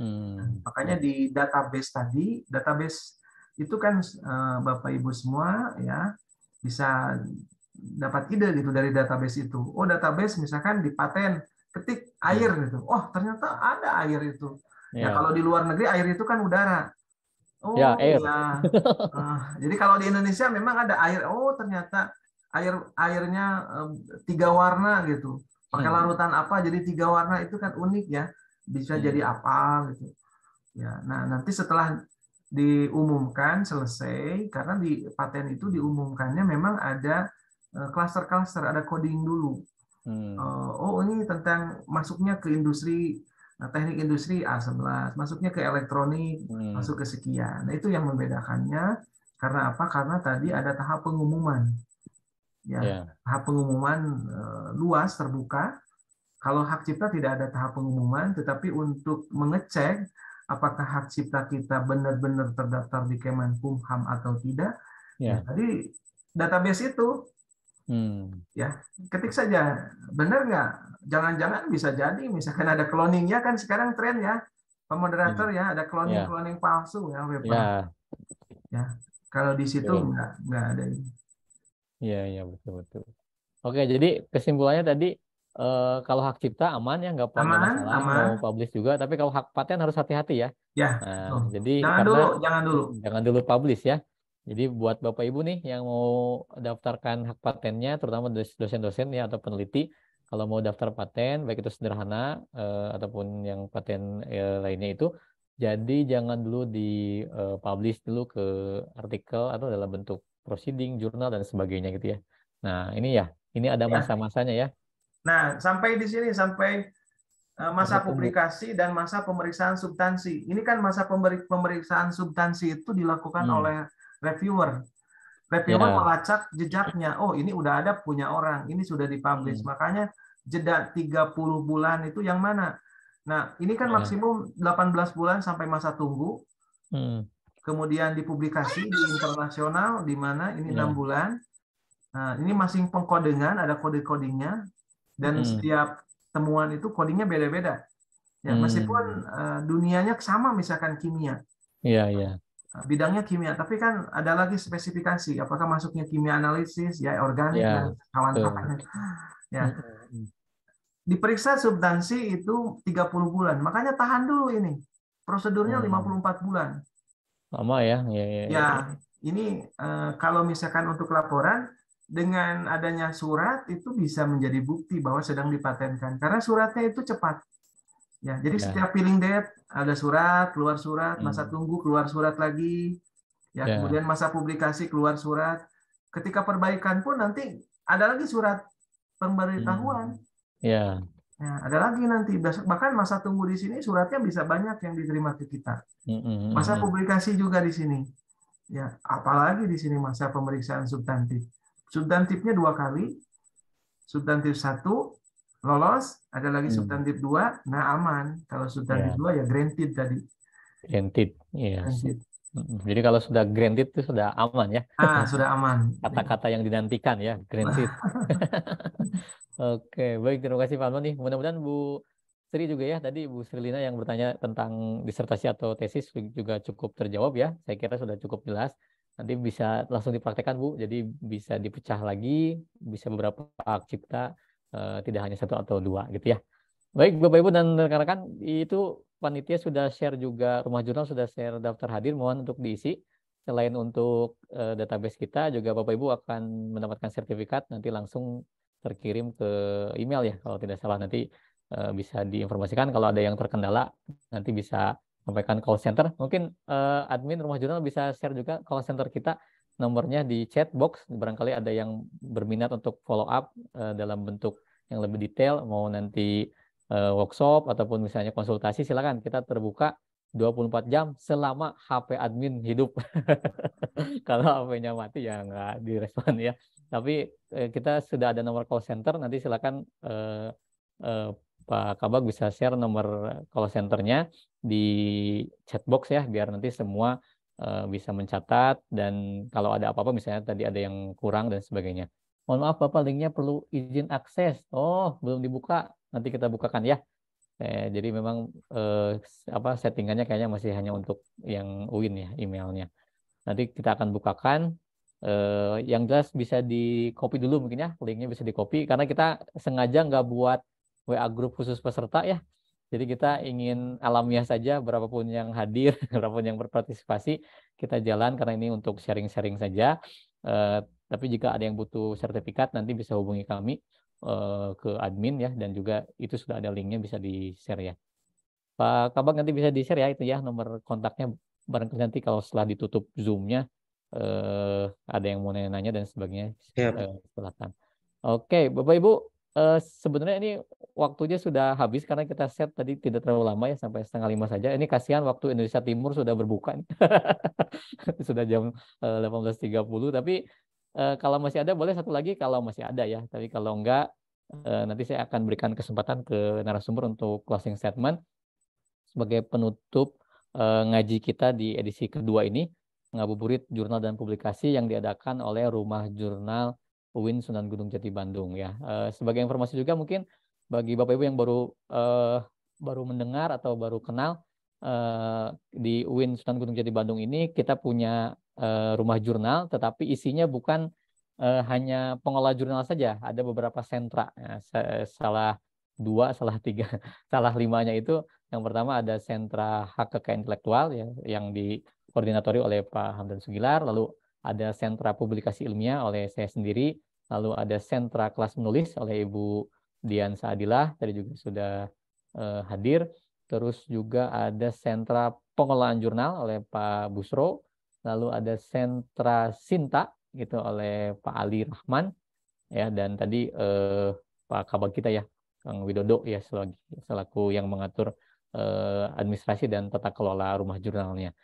Hmm. Makanya Ya. di database tadi, database itu kan Bapak Ibu semua ya bisa dapat ide gitu dari database itu. Oh, database misalkan di paten, ketik air Hmm. gitu. Oh, ternyata ada air itu. Ya, Ya. kalau di luar negeri air itu kan udara. Ya, Oh air. ya. Jadi kalau di Indonesia memang ada air. Oh, ternyata airnya 3 warna gitu. Pakai Hmm. larutan apa jadi 3 warna itu kan unik ya. Bisa jadi Hmm. apa gitu. Ya, nah nanti setelah diumumkan selesai, karena di paten itu diumumkannya memang ada klaster-klaster, ada coding dulu. Hmm. Oh ini tentang masuknya ke industri, teknik industri A11, masuknya ke elektronik, Hmm. masuk ke sekian. Nah itu yang membedakannya. Karena apa? Karena tadi ada tahap pengumuman. Ya, Ya. tahap pengumuman luas, terbuka. Kalau hak cipta tidak ada tahap pengumuman, tetapi untuk mengecek apakah hak cipta kita benar-benar terdaftar di Kemenkumham atau tidak, ya Ya. tadi database itu Hmm. ya ketik saja benar nggak? Jangan-jangan bisa jadi misalkan ada cloningnya kan sekarang tren ya, Ini. pemoderator ya ada Ya. cloning palsu ya Weber Ya. ya. Kalau di situ Betul. nggak ada ini. Iya, iya, betul, betul. Oke, jadi kesimpulannya tadi kalau hak cipta aman ya, nggak Aman, masalah mau aman publish juga. Tapi kalau hak paten harus hati-hati ya. ya. Nah, Tuh. jadi Jangan karena dulu, jangan dulu. jangan dulu publish ya. Jadi buat Bapak Ibu nih yang mau daftarkan hak patennya, terutama dosen-dosen ya atau peneliti, kalau mau daftar paten, baik itu sederhana ataupun yang paten lainnya itu, jadi jangan dulu di publish dulu ke artikel atau dalam bentuk proceeding, jurnal dan sebagainya gitu ya. Nah, ini ada Ya. masa-masanya ya, Nah, sampai di sini sampai masa masa tunggu. publikasi dan masa pemeriksaan substansi. Ini kan masa pemeriksaan substansi itu dilakukan Hmm. oleh reviewer. Reviewer Ya. melacak jejaknya. Oh, ini udah ada punya orang, ini sudah dipublish. Hmm. Makanya jeda 30 bulan itu yang mana? Nah, ini kan Ya. maksimum 18 bulan sampai masa tunggu. Hmm. Kemudian dipublikasi di internasional di mana ini 6 Ya. bulan. Nah, ini masih pengkodengan, ada kode-codingnya dan Hmm. setiap temuan itu codingnya beda-beda. Ya, meskipun Hmm. dunianya sama misalkan kimia, Iya, iya. bidangnya kimia, tapi kan ada lagi spesifikasi apakah masuknya kimia analisis, ya organik dan Ya, betul. kawan-kawannya. Ya, Hmm. Hmm. diperiksa substansi itu 30 bulan. Makanya tahan dulu ini. Prosedurnya Hmm. 54 bulan. Lama ya. Ya, ya, Ya, ya, ya. ini kalau misalkan untuk laporan dengan adanya surat itu bisa menjadi bukti bahwa sedang dipatenkan karena suratnya itu cepat. Ya, jadi Ya. setiap filling date ada surat, keluar surat, masa Hmm. tunggu keluar surat lagi, ya Ya. kemudian masa publikasi keluar surat. Ketika perbaikan pun nanti ada lagi surat pemberitahuan. Hmm. Ya. Ya, ada lagi nanti bahkan masa tunggu di sini suratnya bisa banyak yang diterima ke kita. Hmm. Hmm. Masa Hmm. publikasi juga di sini. Ya, apalagi di sini masa pemeriksaan substantif. Substantifnya 2 kali. Substantif 1 lolos, ada lagi Hmm. substantif 2, nah aman. Kalau substantif Ya. 2 ya granted tadi. Granted. Yes. Granted. Jadi kalau sudah granted itu sudah aman ya. Sudah aman. Kata-kata yang dinantikan ya, granted. Oke, baik, terima kasih Pak Alman nih. Mudah-mudahan Bu Sri juga ya, tadi Bu Srilina yang bertanya tentang disertasi atau tesis juga cukup terjawab ya. Saya kira sudah cukup jelas. Nanti bisa langsung dipraktekkan Bu, jadi bisa dipecah lagi, bisa beberapa hak cipta, tidak hanya satu atau dua gitu ya. Baik, Bapak Ibu dan rekan-rekan, itu panitia sudah share juga, Rumah Jurnal sudah share daftar hadir, mohon untuk diisi. Selain untuk database kita, juga Bapak Ibu akan mendapatkan sertifikat nanti langsung terkirim ke email ya kalau tidak salah. Nanti bisa diinformasikan kalau ada yang terkendala, nanti bisa sampaikan call center. Mungkin admin Rumah Jurnal bisa share juga call center kita, nomornya di chat box. Barangkali ada yang berminat untuk follow up dalam bentuk yang lebih detail, mau nanti workshop ataupun misalnya konsultasi, silakan, kita terbuka 24 jam selama HP admin hidup. Kalau HP-nya mati ya nggak direspon ya. Tapi kita sudah ada nomor call center, nanti silakan Pak Kabak bisa share nomor call centernya di chat box ya, biar nanti semua bisa mencatat, dan kalau ada apa-apa misalnya tadi ada yang kurang dan sebagainya. Mohon maaf Bapak, linknya perlu izin akses. Oh, belum dibuka. Nanti kita bukakan ya. Jadi memang settingannya kayaknya masih hanya untuk yang UIN ya, emailnya. Nanti kita akan bukakan. Yang jelas bisa di copy dulu mungkin ya, linknya bisa di copy karena kita sengaja nggak buat WA grup khusus peserta ya. Jadi kita ingin alamiah saja, berapapun yang hadir, berapapun yang berpartisipasi, kita jalan karena ini untuk sharing-sharing saja. Tapi jika ada yang butuh sertifikat, nanti bisa hubungi kami ke admin ya, dan juga itu sudah ada linknya, bisa di-share ya. Pak Kabak nanti bisa di-share ya itu ya nomor kontaknya, barangkali nanti kalau setelah ditutup Zoom-nya ada yang mau nanya-nanya dan sebagainya, silakan. Oke, Bapak Ibu, sebenarnya ini waktunya sudah habis karena kita set tadi tidak terlalu lama ya, sampai 4:30 saja. Ini kasihan waktu Indonesia Timur sudah berbuka. Sudah jam 18.30, tapi kalau masih ada boleh satu lagi kalau masih ada ya. Tapi kalau enggak, nanti saya akan berikan kesempatan ke narasumber untuk closing statement sebagai penutup ngaji kita di edisi kedua ini, Ngabuburit Jurnal dan Publikasi yang diadakan oleh Rumah Jurnal UIN Sunan Gunung Jati Bandung ya. Sebagai informasi juga mungkin bagi Bapak Ibu yang baru mendengar atau baru kenal, di UIN Sunan Gunung Jati Bandung ini kita punya rumah jurnal, tetapi isinya bukan hanya pengelola jurnal saja, ada beberapa sentra. Ya, salah 2, salah 3, salah 5-nya itu. Yang pertama ada sentra hak kekayaan intelektual ya, yang dikoordinatori oleh Pak Hamdan Sugilar, lalu ada sentra publikasi ilmiah oleh saya sendiri, lalu ada sentra kelas menulis oleh Ibu Dian Saadilah, tadi juga sudah hadir, terus juga ada sentra pengelolaan jurnal oleh Pak Busro, lalu ada sentra Sinta gitu oleh Pak Ali Rahman ya, dan tadi Pak Kabag kita ya, Kang Widodo ya, selaku yang mengatur administrasi dan tata kelola rumah jurnalnya.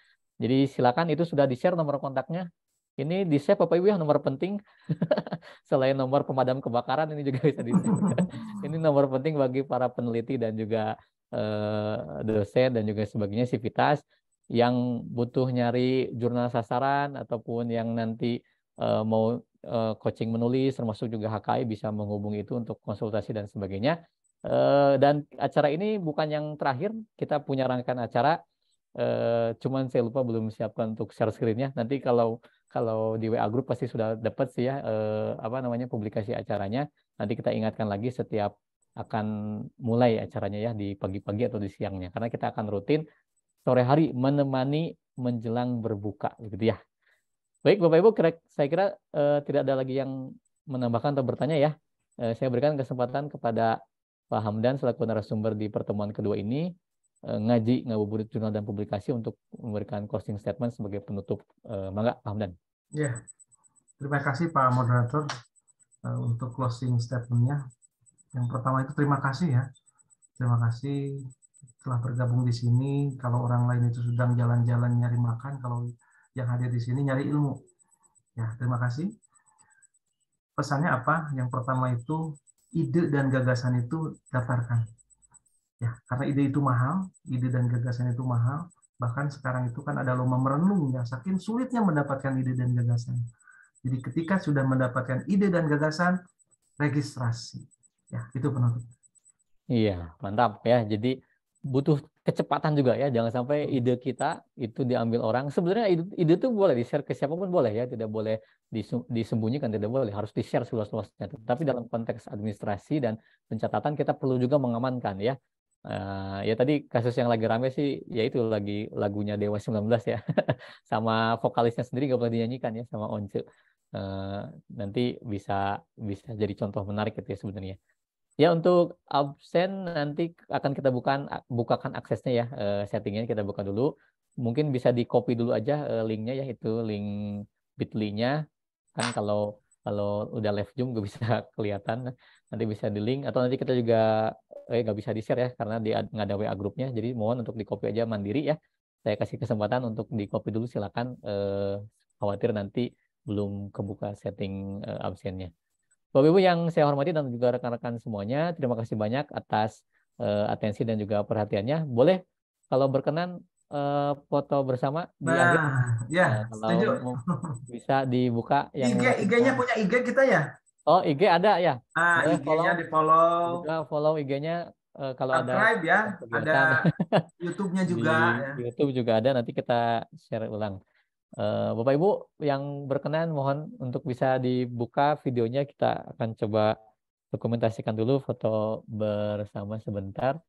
Jadi silakan, itu sudah di-share nomor kontaknya. Ini di-save Bapak Ibu ya, nomor penting. Selain nomor pemadam kebakaran, ini juga bisa di-save. Ini nomor penting bagi para peneliti dan juga dosen dan juga sebagainya, sivitas yang butuh nyari jurnal sasaran ataupun yang nanti mau coaching menulis, termasuk juga HKI, bisa menghubungi itu untuk konsultasi dan sebagainya. Dan acara ini bukan yang terakhir, kita punya rangkaian acara. Cuman saya lupa belum siapkan untuk share screen-nya. Nanti kalau di WA Group pasti sudah dapat sih ya publikasi acaranya. Nanti kita ingatkan lagi setiap akan mulai acaranya ya, di pagi-pagi atau di siangnya. Karena kita akan rutin sore hari menemani menjelang berbuka gitu ya. Baik Bapak Ibu, saya kira tidak ada lagi yang menambahkan atau bertanya ya. Saya berikan kesempatan kepada Pak Hamdan selaku narasumber di pertemuan kedua ini, ngaji Ngabuburit Jurnal dan Publikasi, untuk memberikan closing statement sebagai penutup. Mangga Pak Hamdan. Ya, terima kasih Pak Moderator untuk closing statement-nya. Yang pertama itu terima kasih ya. Terima kasih telah bergabung di sini. Kalau orang lain itu sedang jalan-jalan nyari makan, kalau yang hadir di sini nyari ilmu. Ya, terima kasih. Pesannya apa? Yang pertama itu ide dan gagasan itu daftarkan. Ya, karena ide itu mahal, ide dan gagasan itu mahal. Bahkan sekarang itu kan ada lomba merenung ya, saking sulitnya mendapatkan ide dan gagasan. Jadi ketika sudah mendapatkan ide dan gagasan, registrasi. Ya, itu penutup. Iya, mantap ya. Jadi butuh kecepatan juga ya. Jangan sampai ide kita itu diambil orang. Sebenarnya ide itu boleh di-share ke siapapun boleh ya. Tidak boleh disembunyikan, tidak boleh. Harus di-share seluas-luasnya. Tapi dalam konteks administrasi dan pencatatan kita perlu juga mengamankan ya. Ya tadi kasus yang lagi rame sih, ya itu lagi lagunya Dewa 19 ya. Sama vokalisnya sendiri nggak boleh dinyanyikan ya, sama Once. nanti bisa jadi contoh menarik gitu ya sebenarnya. Ya, untuk absen nanti akan kita bukakan aksesnya ya, settingnya kita buka dulu. Mungkin bisa di copy dulu aja linknya ya, itu link bit.ly-nya. Kan kalau udah live Zoom nggak bisa kelihatan, nanti bisa di link, atau nanti kita juga nggak bisa di share ya karena nggak ada WA grupnya. Jadi mohon untuk di copy aja mandiri ya. Saya kasih kesempatan untuk di copy dulu, silakan. Khawatir nanti belum kebuka setting absennya. Bapak Ibu yang saya hormati dan juga rekan-rekan semuanya, terima kasih banyak atas atensi dan juga perhatiannya. Boleh kalau berkenan foto bersama di akhir. Nah, ya, Kalau setuju. bisa dibuka yang IG-nya punya IG kita ya? Oh, IG ada ya. Boleh IG-nya follow, di follow, juga follow IG-nya kalau ada subscribe ya, ada kegiatan YouTube-nya di juga ya. YouTube juga ada, nanti kita share ulang. Bapak Ibu yang berkenan mohon untuk bisa dibuka videonya, kita akan coba dokumentasikan dulu foto bersama sebentar.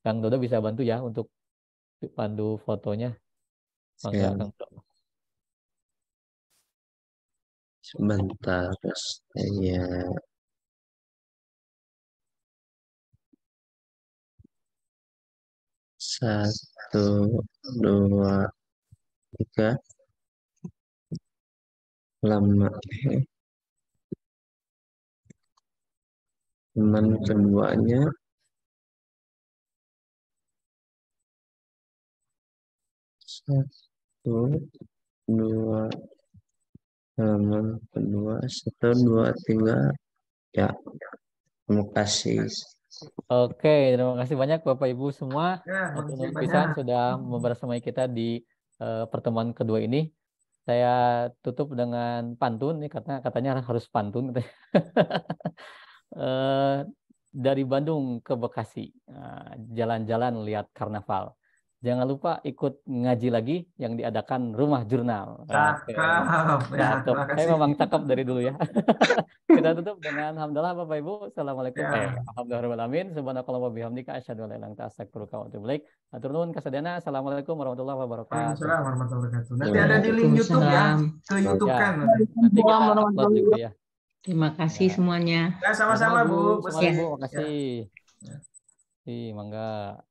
Kang Dodo bisa bantu ya untuk pandu fotonya. Mangga Kang Dodo. Sebentar, saya satu, dua, tiga, lama. Teman keduanya satu, dua, teman kedua, satu, dua, tiga, ya. Terima kasih. Oke, terima kasih banyak Bapak Ibu semua. Ya, Atur makasih nuhun pisan banyak. sudah bersamai kita di pertemuan kedua ini. Saya tutup dengan pantun nih, katanya harus pantun. Eh, dari Bandung ke Bekasi, jalan-jalan lihat karnaval. Jangan lupa ikut ngaji lagi yang diadakan Rumah Jurnal. Oke, Cakep ya, cakep. terima Saya kasih. memang cakep dari dulu ya. Kita tutup dengan hamdalah Bapak Ibu. Assalamualaikum. Ya, Alhamdulillahirrahmanirrahim. Subhanakallah wa bihamdika asyhadu an la ilaha illa anta astaghfiruka wa atubu ilaik. Atur nuhun kasadana. Assalamualaikum warahmatullahi wabarakatuh. Waalaikumsalam warahmatullahi wabarakatuh. Nanti ada di link YouTube ya, Waalaikumsalam. ke YouTube Ya, kan. nanti kita upload juga ya. Terima kasih Ya, semuanya. Ya, sama-sama Bu. Bu. Sama Bu, Ya. makasih. Ya. Mangga.